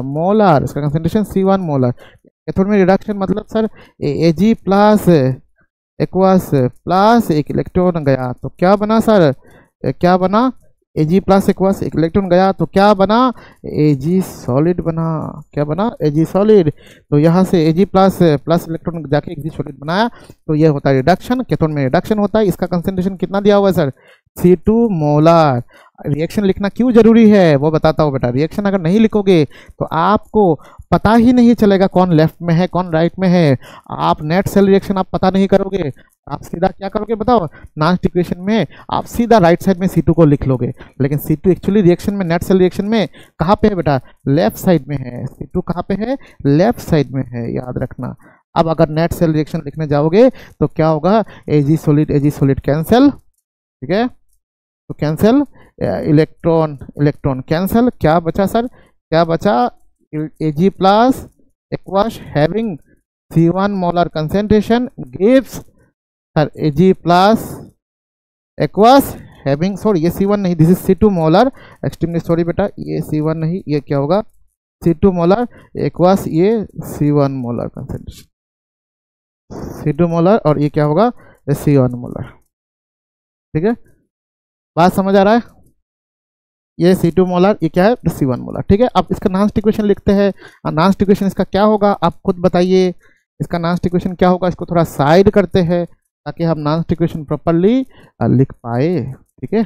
मोलर, इसका कंसेंट्रेशन C1 मोलर। कैथोड में रिडक्शन मतलब sir Ag plus aqueous plus एक इलेक्ट्रॉन गया, तो क्या बना सर, क्या बना, Ag प्लस एक्वास एक इलेक्ट्रॉन गया, तो क्या बना, Ag सॉलिड बना। क्या बना, Ag सॉलिड। तो यहाँ से Ag प्लस इलेक्ट्रॉन जाके Ag सॉलिड बनाया, तो ये होता है रिडक्शन, कैथोड में रिडक्शन होता है। इसका कंसेंट्रेशन कितना दिया हुआ है सर, C2 मोलर। रिएक्शन लिखना क्यों जरूरी है वो बताता हूँ बेटा। रिएक्शन अगर नहीं लिखोगे तो आपको पता ही नहीं चलेगा कौन लेफ्ट में है कौन राइट में है। आप नेट सेल रिएक्शन आप पता नहीं करोगे, आप सीधा क्या करोगे बताओ, नॉन्स्ट इक्वेशन में आप सीधा राइट साइड में C2 को लिख लोगे, लेकिन C2 एक्चुअली रिएक्शन में, नेट सेल रिएक्शन में कहाँ पे है बेटा, लेफ्ट साइड में है। C2 कहाँ पे है, लेफ्ट साइड में है, याद रखना। अब अगर नेट सेल रिएक्शन लिखने जाओगे तो क्या होगा, Ag सॉलिड कैंसिल, ठीक है, तो कैंसिल, इलेक्ट्रॉन कैंसिल, क्या बचा सर, क्या बचा, Ag plus aqueous having C1 molar concentration gives sir Ag plus aqueous having, sorry ये C1 नहीं, this is C2 molar, extremely sorry बेटा, ये C1 नहीं, ये क्या होगा C2 मोलर एक्वास, ये C1 molar concentration, C2 molar, और ये क्या होगा C1 मोलर। ठीक है, बात समझ आ रहा है? ये C2 मोलर, ये क्या है C1 मोलर। ठीक है, अब इसका नॉन्स्ट इक्वेशन लिखते हैं। नॉन्स्ट इक्वेशन इसका क्या होगा आप खुद बताइए, इसका नॉन्स्ट इक्वेशन क्या होगा। इसको थोड़ा साइड करते हैं ताकि हम नॉन्स्ट इक्वेशन प्रॉपर्ली लिख पाए। ठीक है,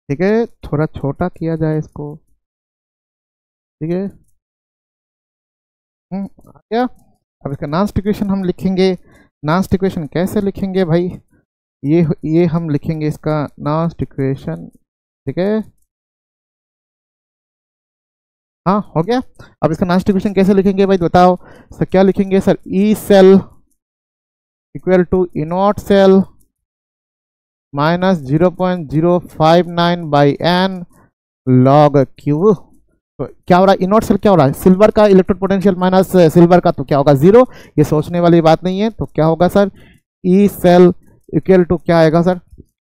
ठीक है, थोड़ा छोटा किया जाए इसको। ठीक है, आ गया। अब इसका नॉन्स्ट इक्वेशन हम लिखेंगे। नॉन्स्ट इक्वेशन कैसे लिखेंगे भाई, ये हम लिखेंगे इसका नॉन्स्ट इक्वेशन। ठीक है, हाँ हो गया। अब इसका नॉन्स्ट इक्वेशन कैसे लिखेंगे भाई बताओ सर, क्या लिखेंगे sir, E cell equal to E not cell minus 0.059 by n log Q. तो क्या हो रहा है, ई नॉट सेल क्या हो रहा है, सिल्वर का इलेक्ट्रोड पोटेंशियल माइनस सिल्वर का, तो क्या होगा 0। ये सोचने वाली बात नहीं है। तो क्या होगा sir, E cell equal to क्या आएगा सर,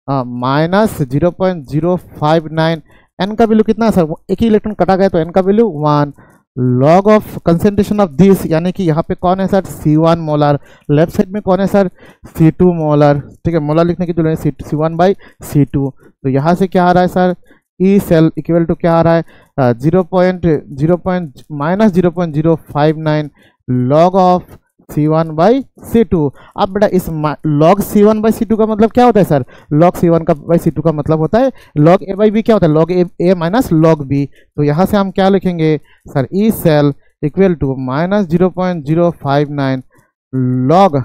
माइनस 0.059। एन का वैल्यू कितना है सर, एक ही इलेक्ट्रॉन कटा गया तो एन का value 1, log of concentration of this, यानी कि यहाँ पे कौन है sir, C1 molar, left side में कौन है सर, C2 मोलर, ठीक है, मोलर लिखने की जरूरत है, C1 बाई C2। तो यहाँ से क्या आ रहा है sir, E cell equal to क्या आ रहा है, 0.059 log of C1 by C2। अब बेटा इस लॉग C1 बाई C2 का मतलब क्या होता है सर, लॉग C1 का बाई C2 का मतलब होता है लॉग A बाई B, क्या होता है, log A minus log B। तो यहाँ से हम क्या लिखेंगे sir, E cell equal to -0.059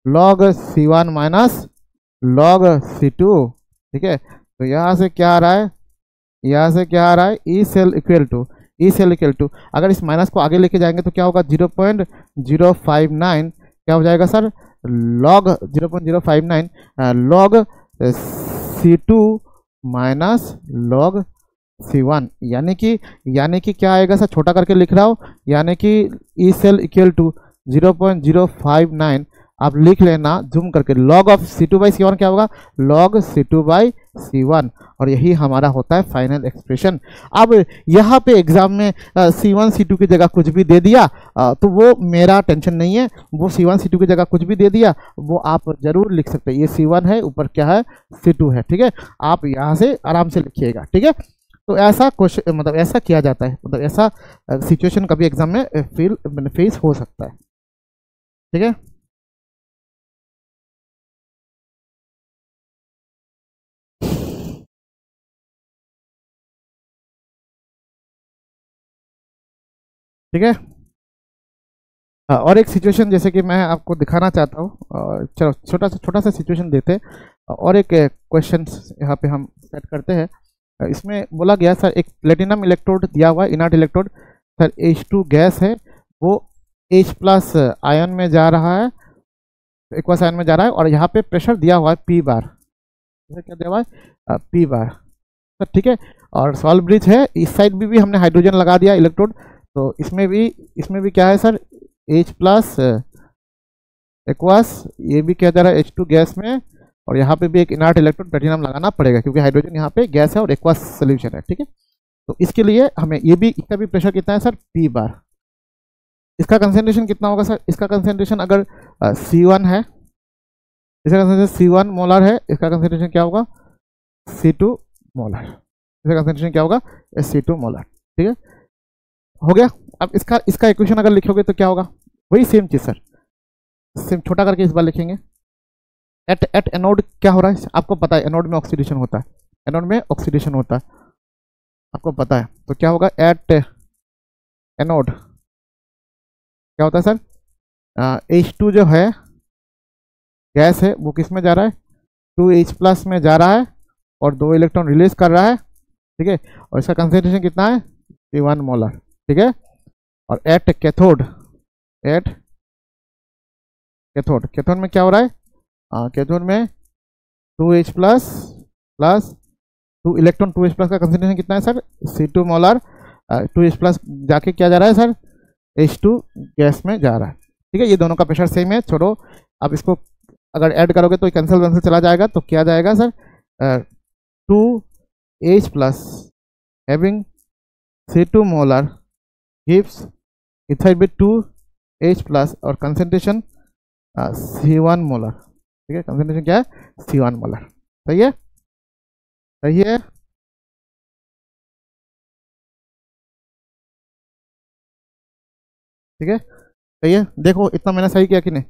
log C1 minus log C2, ठीक है। तो यहाँ से क्या आ रहा है, यहाँ से क्या आ रहा है, ई सेल इक्वल टू अगर इस माइनस को आगे लेके जाएंगे तो क्या होगा, 0.059 क्या हो जाएगा sir, log 0.059 log C2 minus log C1, यानी कि क्या आएगा सर, छोटा करके लिख रहा हूँ, यानी कि ई सेल इक्वल टू 0.059 आप लिख लेना जूम करके, log of C2 by C1 क्या होगा, लॉग C2 बाई C1, और यही हमारा होता है फाइनल एक्सप्रेशन। अब यहाँ पे एग्जाम में C1 C2 की जगह कुछ भी दे दिया तो वो मेरा टेंशन नहीं है, वो C1 C2 की जगह कुछ भी दे दिया वो आप जरूर लिख सकते हैं, ये C1 है, ऊपर क्या है, C2 है, ठीक है, आप यहाँ से आराम से लिखिएगा, ठीक है। तो ऐसा क्वेश्चन मतलब ऐसा किया जाता है, मतलब ऐसा सिचुएशन कभी एग्जाम में फेस हो सकता है, ठीक है। ठीक है, और एक सिचुएशन जैसे कि मैं आपको दिखाना चाहता हूँ, चलो छोटा सा सिचुएशन देते हैं, और एक क्वेश्चन यहाँ पे हम सेट करते हैं। इसमें बोला गया सर, एक प्लेटिनम इलेक्ट्रोड दिया हुआ है, inert electrode sir, H2 gas है, वो H प्लस आयन में जा रहा है, एक्वस आयन में जा रहा है, और यहाँ पे प्रेशर दिया हुआ है P बार, क्या दिया हुआ है, P बार सर, ठीक है। और सॉल्व ब्रिज है, इस साइड भी हमने हाइड्रोजन लगा दिया इलेक्ट्रोड, तो इसमें भी क्या है सर, H प्लस एक्वस, ये भी क्या जा रहा है H2 गैस में, और यहाँ पे भी एक इनर्ट इलेक्ट्रोड प्लेटिनम लगाना पड़ेगा क्योंकि हाइड्रोजन यहाँ पे गैस है और एक्वस सोल्यूशन है, ठीक है। तो इसके लिए हमें इसका भी प्रेशर कितना है सर, P बार। इसका कंसेंट्रेशन कितना होगा सर, इसका कंसेंट्रेशन अगर C1 है, इसका कंसेंट्रेशन C1 मोलर है, इसका कंसेंट्रेशन क्या होगा, C2 मोलर, इसका कंसेंट्रेशन क्या होगा, C2 मोलर, ठीक है, हो गया। अब इसका इक्वेशन अगर लिखोगे तो क्या होगा, वही सेम चीज सर, सेम छोटा करके इस बार लिखेंगे। एट एनोड क्या हो रहा है आपको पता है, एनोड में ऑक्सीडेशन होता है, एनोड में ऑक्सीडेशन होता है आपको पता है, तो क्या होगा, एट एनोड क्या होता है सर, H2 जो है गैस है वो किस में जा रहा है, 2H प्लस में जा रहा है और 2 इलेक्ट्रॉन रिलीज कर रहा है, ठीक है, और इसका कंसेंट्रेशन कितना है, C1 मोलर, ठीक है। और एट कैथोड कैथोड में क्या हो रहा है, कैथोड में 2H plus 2 electron, 2H plus का कंसेंट्रेशन कितना है sir, C2 molar, 2H plus जाके क्या जा रहा है सर, H2 गैस में जा रहा है, ठीक है। ये दोनों का प्रेशर सेम है, छोड़ो, अब इसको अगर ऐड करोगे तो कैंसिल चला जाएगा, तो क्या जाएगा sir, 2H plus having C2 molar gives ethyl में 2H प्लस और कंसेंट्रेशन C1 मोलर, ठीक है, कंसेंट्रेशन क्या है, C1 मोलर, सही है, सही है, ठीक है, सही है। देखो इतना मैंने सही किया कि नहीं,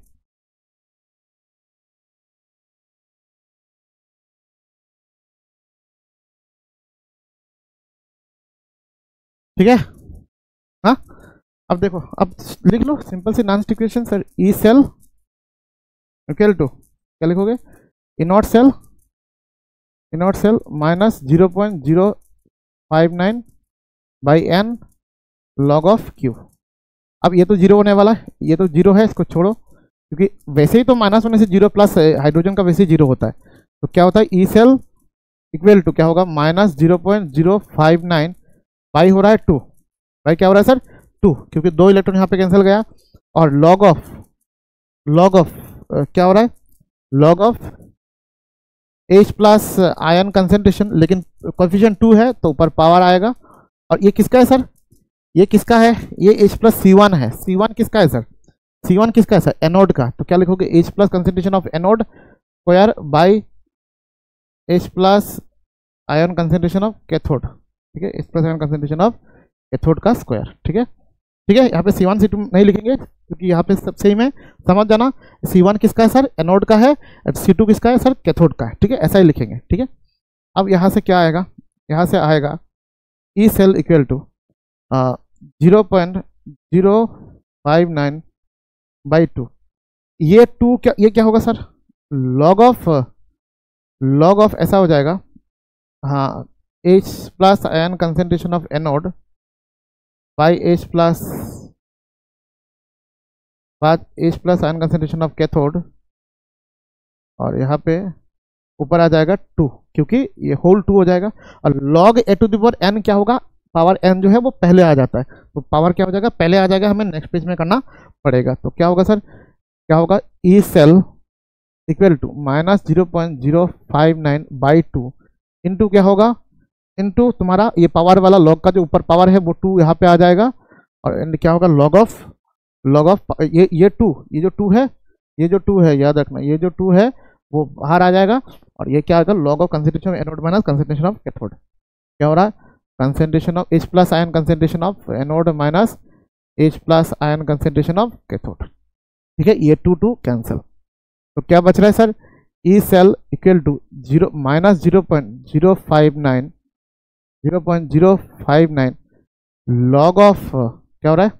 ठीक है, हाँ। अब देखो, अब लिख लो सिंपल सी नॉन equation sir, E cell equal to क्या लिखोगे, E naught cell minus 0.059 by n log of Q. अब ये तो जीरो होने वाला है, ये तो जीरो है, इसको छोड़ो, क्योंकि वैसे ही तो माइनस होने से जीरो प्लस हाइड्रोजन का वैसे ही जीरो होता है, तो क्या होता है, ई सेल इक्वल टू क्या होगा, माइनस 0.059 बाई हो रहा है 2, बाई क्या हो रहा है सर, 2, क्योंकि 2 इलेक्ट्रॉन यहाँ पे कैंसिल गया, और लॉग ऑफ क्या हो रहा है, log of H plus ion concentration, लेकिन कोएफिशिएंट 2 है तो ऊपर पावर आएगा, और ये किसका है सर, ये किसका है, ये H+C1 है। C1 किसका है सर, C1 किसका है सर, एनोड का। तो क्या लिखोगे, H plus concentration of anode square by H plus ion concentration of cathode, ठीक है, H plus ion concentration of cathode का स्क्वायर। ठीक है, ठीक है। यहाँ पे C1 C2 नहीं लिखेंगे क्योंकि यहाँ पे सब सेम है, समझ जाना। C1 किसका है सर, एनोड का है, C2 किसका है सर, कैथोड का है। ठीक है, ऐसा ही लिखेंगे। ठीक है, अब यहाँ से क्या आएगा, यहाँ से आएगा ई सेल इक्वल टू 0.059/2। ये 2 क्या, ये क्या होगा सर, लॉग ऑफ ऐसा हो जाएगा, हाँ, H plus ion concentration of anode by H plus ion concentration of cathode, और यहाँ पे ऊपर आ जाएगा 2 क्योंकि ये होल 2 हो जाएगा। और लॉग A⁴n क्या होगा, पावर n जो है वो पहले आ जाता है, तो पावर क्या हो जाएगा, पहले आ जाएगा, हमें नेक्स्ट पेज में करना पड़ेगा। तो क्या होगा सर, क्या होगा, E cell equal to -0.059/2 into क्या होगा, इंटू तुम्हारा ये पावर वाला लॉग का जो ऊपर पावर है वो 2 यहाँ पे आ जाएगा, और क्या होगा लॉग ऑफ ये 2, ये जो 2 है, ये जो 2 है याद रखना, ये जो 2 है वो बाहर आ जाएगा, और ये क्या होगा, log of concentration of anode minus concentration of cathode. क्या हो रहा है, concentration of H plus ion concentration of anode minus H plus ion concentration of cathode. ठीक है, ये 2 कैंसिल, तो क्या बच रहा है sir, E cell equal to -0.059 log of, क्या हो रहा है,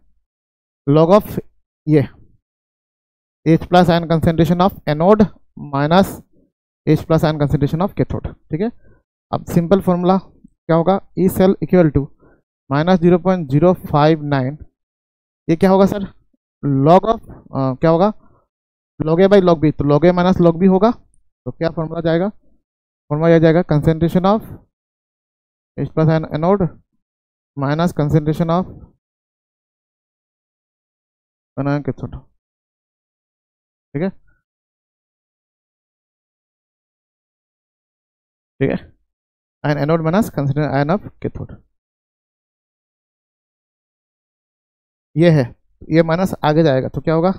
लॉग ऑफ ये H plus ion concentration of anode minus H plus ion concentration of cathode. ठीक है, अब सिंपल फॉर्मूला क्या होगा, ई सेल इक्वल टू -0.059, ये क्या होगा सर, लॉग ऑफ क्या होगा, log A by log B, तो log A minus log B होगा। तो क्या फॉर्मूला जाएगा, फॉर्मूला यह जाएगा concentration of H plus ion anode minus concentration of ion cathode. ठीक है, ठीक है, ion anode minus concentration ion of cathode, ये है, ये माइनस आगे जाएगा तो क्या होगा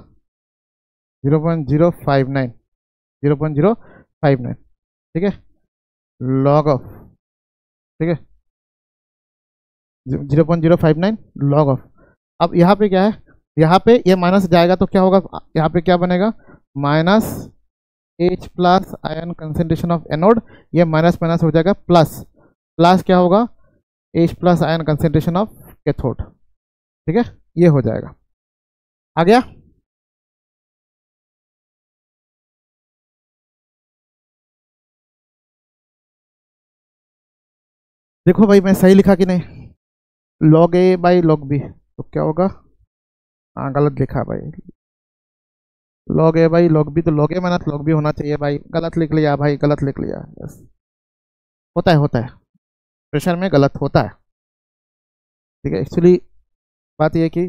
0.059। ठीक है, लॉग ऑफ, ठीक है 0.059 लॉग ऑफ। अब यहाँ पे क्या है, यहाँ पे ये माइनस जाएगा तो क्या होगा, यहाँ पे क्या बनेगा, minus H plus ion concentration of anode, ये माइनस माइनस हो जाएगा प्लस, प्लस क्या होगा H plus ion concentration of cathode. ठीक है, ये हो जाएगा, आ गया। देखो भाई मैं सही लिखा कि नहीं, log A by log B, तो क्या होगा, हाँ गलत लिखा भाई, log A by log B, तो log A minus log B होना चाहिए भाई, गलत लिख लिया भाई, गलत लिख लिया, बस होता है प्रेशर में गलत होता है। ठीक है, एक्चुअली बात यह है कि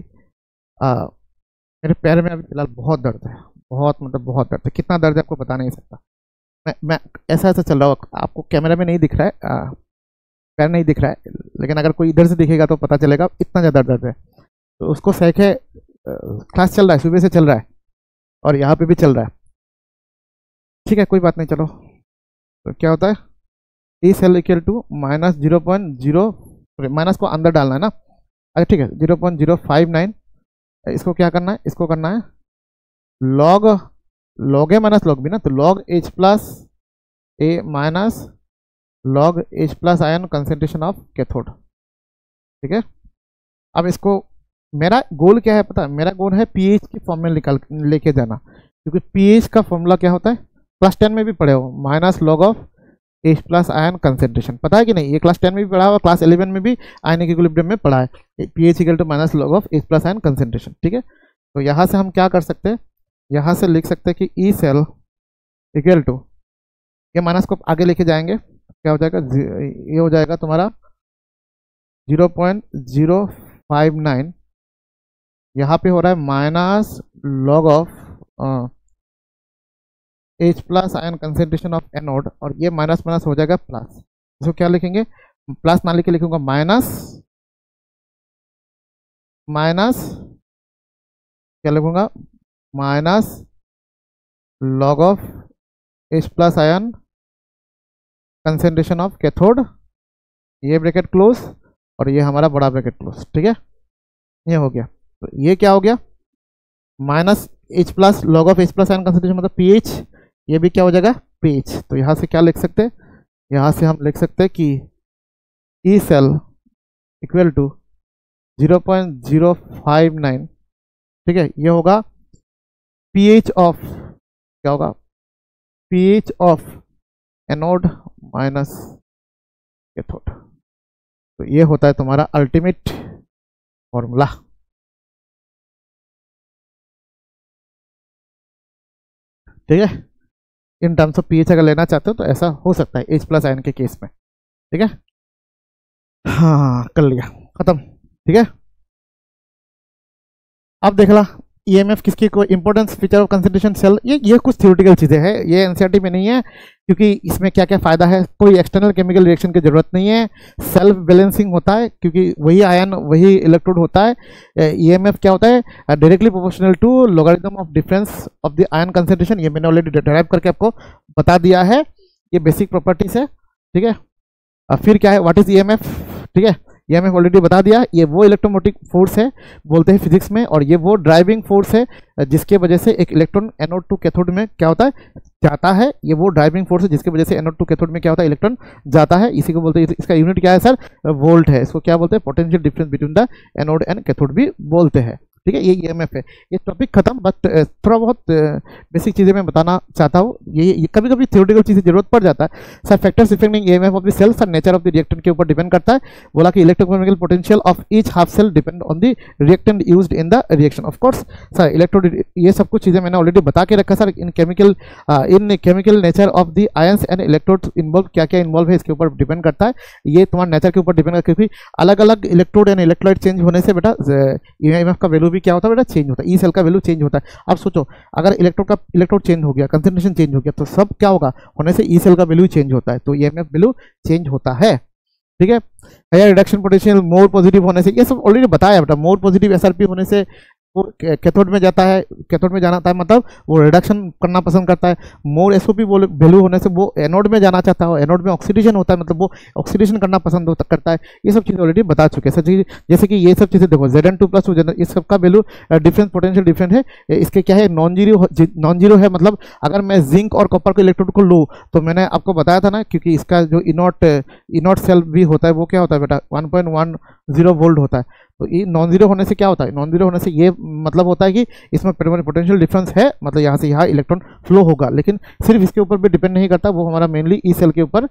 मेरे पैर में अभी फिलहाल बहुत दर्द है, बहुत मतलब बहुत दर्द है, कितना दर्द है आपको बता नहीं सकता। मैं ऐसा चल रहा हूँ, आपको कैमरा में नहीं दिख रहा है, पैर नहीं दिख रहा है, लेकिन अगर कोई इधर से दिखेगा तो पता चलेगा इतना ज़्यादा दर्द है। तो उसको सह क्लास चल रहा है, सुबह से चल रहा है, और यहाँ पे भी चल रहा है। ठीक है, कोई बात नहीं, चलो। तो क्या होता है, E cell equal to -0.0, minus को अंदर डालना है ना, अच्छा ठीक है 0.059, इसको क्या करना है, इसको करना है log A minus log B ना, तो log H plus A minus log H plus ion concentration of cathode. ठीक है, अब इसको, मेरा गोल क्या है पता है, मेरा गोल है pH की फॉर्म में लेके जाना, क्योंकि pH का फॉर्मूला क्या होता है, क्लास 10 में भी पढ़े हो, minus log of H plus ion concentration, पता है कि नहीं, ये क्लास 10 में भी पढ़ा हुआ, क्लास 11 में भी आयनिक इक्विलिब्रियम में पढ़ा है, pH equal to minus log of H plus ion concentration. ठीक है, तो यहाँ से हम क्या कर सकते हैं, यहाँ से लिख सकते हैं कि ई सेल इक्वल टू, ये माइनस को आगे लेके जाएंगे, क्या हो जाएगा, ये हो जाएगा तुम्हारा 0.059, यहाँ पे हो रहा है minus log of H plus ion concentration of anode, और ये माइनस माइनस हो जाएगा प्लस, इसको क्या लिखेंगे, प्लस ना लिखे लिखूंगा माइनस माइनस क्या लिखूंगा, minus log of H plus ion concentration of cathode, ये ब्रैकेट क्लोज और ये हमारा बड़ा ब्रैकेट क्लोज। ठीक है, ये हो गया। तो ये क्या हो गया, minus H plus log of H plus ion concentration मतलब pH, ये भी क्या हो जाएगा pH। तो यहाँ से क्या लिख सकते हैं, यहाँ से हम लिख सकते हैं कि E सेल इक्वल टू 0.059। ठीक है, ये होगा pH ऑफ, क्या होगा, pH of anode minus cathode. तो ये होता है तुम्हारा अल्टीमेट फॉर्मूला। ठीक है, इन टर्म्स ऑफ पीएच अगर लेना चाहते हो तो ऐसा हो सकता है H प्लस आयन के केस में। ठीक है, हाँ कर लिया, खत्म। ठीक है, अब देख ला ईएमएफ किसकी को importance feature of concentration cell, ये कुछ थ्योरेटिकल चीज़ें हैं, ये एनसीईआरटी में नहीं है, क्योंकि इसमें क्या क्या फ़ायदा है, कोई एक्सटर्नल केमिकल रिएक्शन की जरूरत नहीं है, सेल्फ बैलेंसिंग होता है क्योंकि वही आयन वही इलेक्ट्रोड होता है। ईएमएफ क्या होता है, directly proportional to logarithm of difference of the ion concentration, ये मैंने ऑलरेडी डिराइव करके आपको बता दिया है, ये बेसिक प्रॉपर्टीज है। ठीक है, फिर क्या है, व्हाट इज ईएमएफ। ठीक है, ईएमएफ ऑलरेडी बता दिया, ये वो इलेक्ट्रोमोटिव फोर्स है बोलते हैं फिजिक्स में, और ये वो ड्राइविंग फोर्स है जिसके वजह से एक इलेक्ट्रॉन एनोड टू कैथोड में क्या होता है, जाता है। ये वो ड्राइविंग फोर्स है जिसकी वजह से एनोड टू कैथोड में क्या होता है, इलेक्ट्रॉन जाता है। इसी को बोलते हैं, इसका यूनिट क्या है सर, वोल्ट है। इसको क्या बोलते हैं, potential difference between the anode and cathode भी बोलते हैं। ठीक है, ये ईएमएफ है। ये टॉपिक खत्म, बट थोड़ा बहुत बेसिक चीज़ें मैं बताना चाहता हूँ। ये कभी कभी थ्योरेटिकल चीज़ें जरूरत पड़ जाता है। Sir factors affecting EMF of the cell, sir nature of the reactant के ऊपर डिपेंड करता है। बोला कि electrochemical potential of each half cell depend on the reactant used in the reaction. Of course sir electrode, ये सब कुछ चीज़ें मैंने ऑलरेडी बता के रखा sir. In chemical nature of the ions and electrode involve, क्या क्या इन्वॉल्व है इसके ऊपर डिपेंड करता है। ये तुम्हारे नेचर के ऊपर डिपेंड करता है, क्योंकि अलग अलग इलेक्ट्रोड एंड इलेक्ट्रोलाइट चेंज होने से बेटा ईएमएफ का वैल्यू भी क्या होता है बेटा, चेंज होता है। ई सेल का वैल्यू चेंज होता है। अब सोचो अगर इलेक्ट्रोड चेंज हो गया, कंसंट्रेशन चेंज हो गया, तो सब क्या होगा, होने से ई सेल का वैल्यू चेंज होता है, तो ईएमएफ वैल्यू चेंज होता है। ठीक है, higher reduction potential more positive होने से, ये सब ऑलरेडी बताया बेटा, मोर पॉजिटिव एसआरपी होने से वो कैथोड में जाता है, कैथोड में जाना था मतलब वो रिडक्शन करना पसंद करता है। मोर एसओपी वैल्यू होने से वो एनोड में जाना चाहता है, एनोड में ऑक्सीडेशन होता है, मतलब वो ऑक्सीडेशन करना पसंद करता है। ये सब चीज़ें ऑलरेडी बता चुके हैं। जैसे कि ये सब चीज़ें देखो, Zn2+2 इस सब का वैल्यू डिफरेंस पोटेंशियल डिफरेंट है। इसके क्या है, नॉन जीरो है, मतलब अगर मैं जिंक और कॉपर के इलेक्ट्रोड को लूँ तो मैंने आपको बताया था ना, क्योंकि इसका जो इनॉट सेल भी होता है वो क्या होता है बेटा, 1.10 वोल्ट होता है। तो ये नॉन जीरो होने से क्या होता है, नॉन जीरो होने से ये मतलब होता है कि इसमें पोटेंशियल डिफरेंस है, मतलब यहाँ से यहाँ इलेक्ट्रॉन फ्लो होगा, लेकिन सिर्फ इसके ऊपर भी डिपेंड नहीं करता, वो हमारा मेनली ई सेल के ऊपर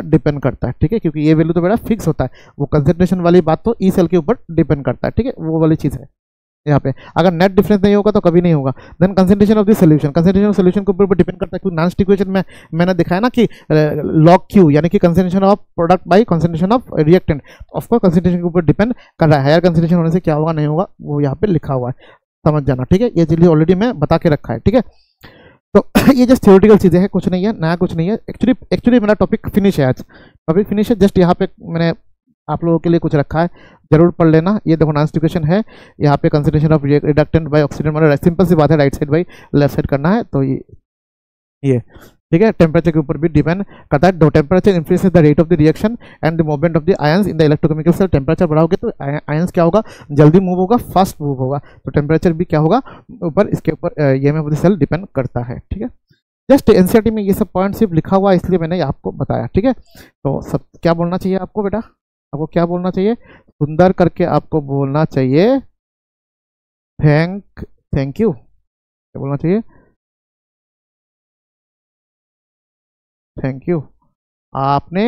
डिपेंड करता है। ठीक है, क्योंकि ये वैल्यू तो बेटा फिक्स होता है, वो कंसंट्रेशन वाली बात तो ई सेल के ऊपर डिपेंड करता है। ठीक है, वो वाली चीज़ है यहाँ पे। अगर नेट डिफरेंस नहीं होगा तो कभी नहीं होगा। Then concentration of the solution, concentration of solution के ऊपर डिपेंड करता है, क्योंकि नॉन इक्वेशन में मैंने दिखाया ना कि लॉग क्यू यानी कि concentration of product by concentration of reactant, of course concentration के ऊपर डिपेंड कर रहा है। हायर कंसंट्रेशन होने से क्या होगा नहीं होगा वो यहाँ पे लिखा हुआ है, समझ जाना। ठीक है, ये चीज़ ऑलरेडी मैं बता के रखा है। ठीक है, तो ये जस्ट थ्योरेटिकल चीज़ें हैं, कुछ नहीं है नया, कुछ नहीं है। एक्चुअली मेरा टॉपिक फिनिश है, आज टॉपिक फिनिश है। जस्ट यहाँ पे मैंने आप लोगों के लिए कुछ रखा है, जरूर पढ़ लेना। ये देखो नॉन इक्वेशन है, यहाँ पे concentration of reductant by oxidant, मतलब सिंपल सी बात है, right side by left side करना है। तो ये ठीक है, टेम्परेचर के ऊपर भी डिपेंड करता है। Temperature influences the rate of the reaction and the movement of the ions in the electrochemical cell. Temperature बढ़ाओगे तो आयंस क्या होगा, जल्दी मूव होगा, फास्ट मूव होगा, तो टेम्परेचर भी क्या होगा ऊपर, इसके ऊपर EMF of the cell depend करता है। ठीक है, जस्ट एनसीईआरटी में ये सब पॉइंट सिर्फ लिखा हुआ है, इसलिए मैंने आपको बताया। ठीक है, तो सब क्या बोलना चाहिए आपको बेटा, आपको क्या बोलना चाहिए, सुंदर करके आपको बोलना चाहिए थैंक यू, क्या बोलना चाहिए, थैंक यू। आपने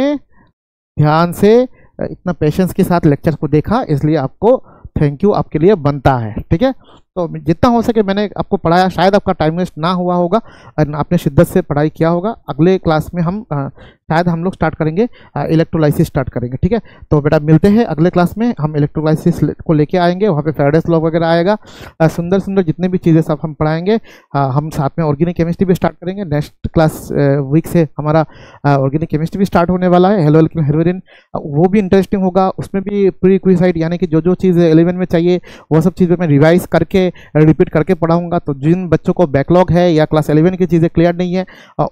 ध्यान से इतना पेशेंस के साथ लेक्चर को देखा, इसलिए आपको थैंक यू आपके लिए बनता है। ठीक है, तो जितना हो सके मैंने आपको पढ़ाया, शायद आपका टाइम वेस्ट ना हुआ होगा और आपने शिद्दत से पढ़ाई किया होगा। अगले क्लास में हम शायद हम लोग स्टार्ट करेंगे, इलेक्ट्रोलाइसिस स्टार्ट करेंगे, ठीक है। तो बेटा मिलते हैं अगले क्लास में, हम इलेक्ट्रोलाइसिस को लेके आएंगे, वहाँ पे फेराडेस लॉ वगैरह आएगा, सुंदर सुंदर जितने भी चीज़ें सब हम पढ़ाएंगे। हम साथ में ऑर्गेनिक केमिस्ट्री भी स्टार्ट करेंगे। नेक्स्ट क्लास वीक से हमारा ऑर्गेनिक केमिस्ट्री भी स्टार्ट होने वाला है, हेलो एल्किल हेरोइन, वो भी इंटरेस्टिंग होगा। उसमें भी प्री क्विसाइड यानी कि जो जो चीज़ 11 में चाहिए वो सब चीज़ें मैं रिवाइज करके रिपीट करके पढ़ाऊंगा। तो जिन बच्चों को बैकलॉग है या क्लास 11 की चीज़ें क्लियर नहीं है,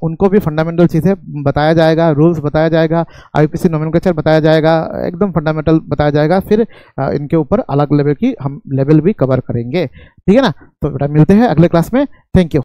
उनको भी फंडामेंटल चीज़ें बताया जाएगा, रूल्स बताया जाएगा, आईपीसी नोमेनक्लेचर बताया जाएगा, एकदम फंडामेंटल बताया जाएगा। फिर इनके ऊपर अलग लेवल की हम लेवल भी कवर करेंगे, ठीक है ना। तो बेटा मिलते हैं अगले क्लास में, थैंक यू।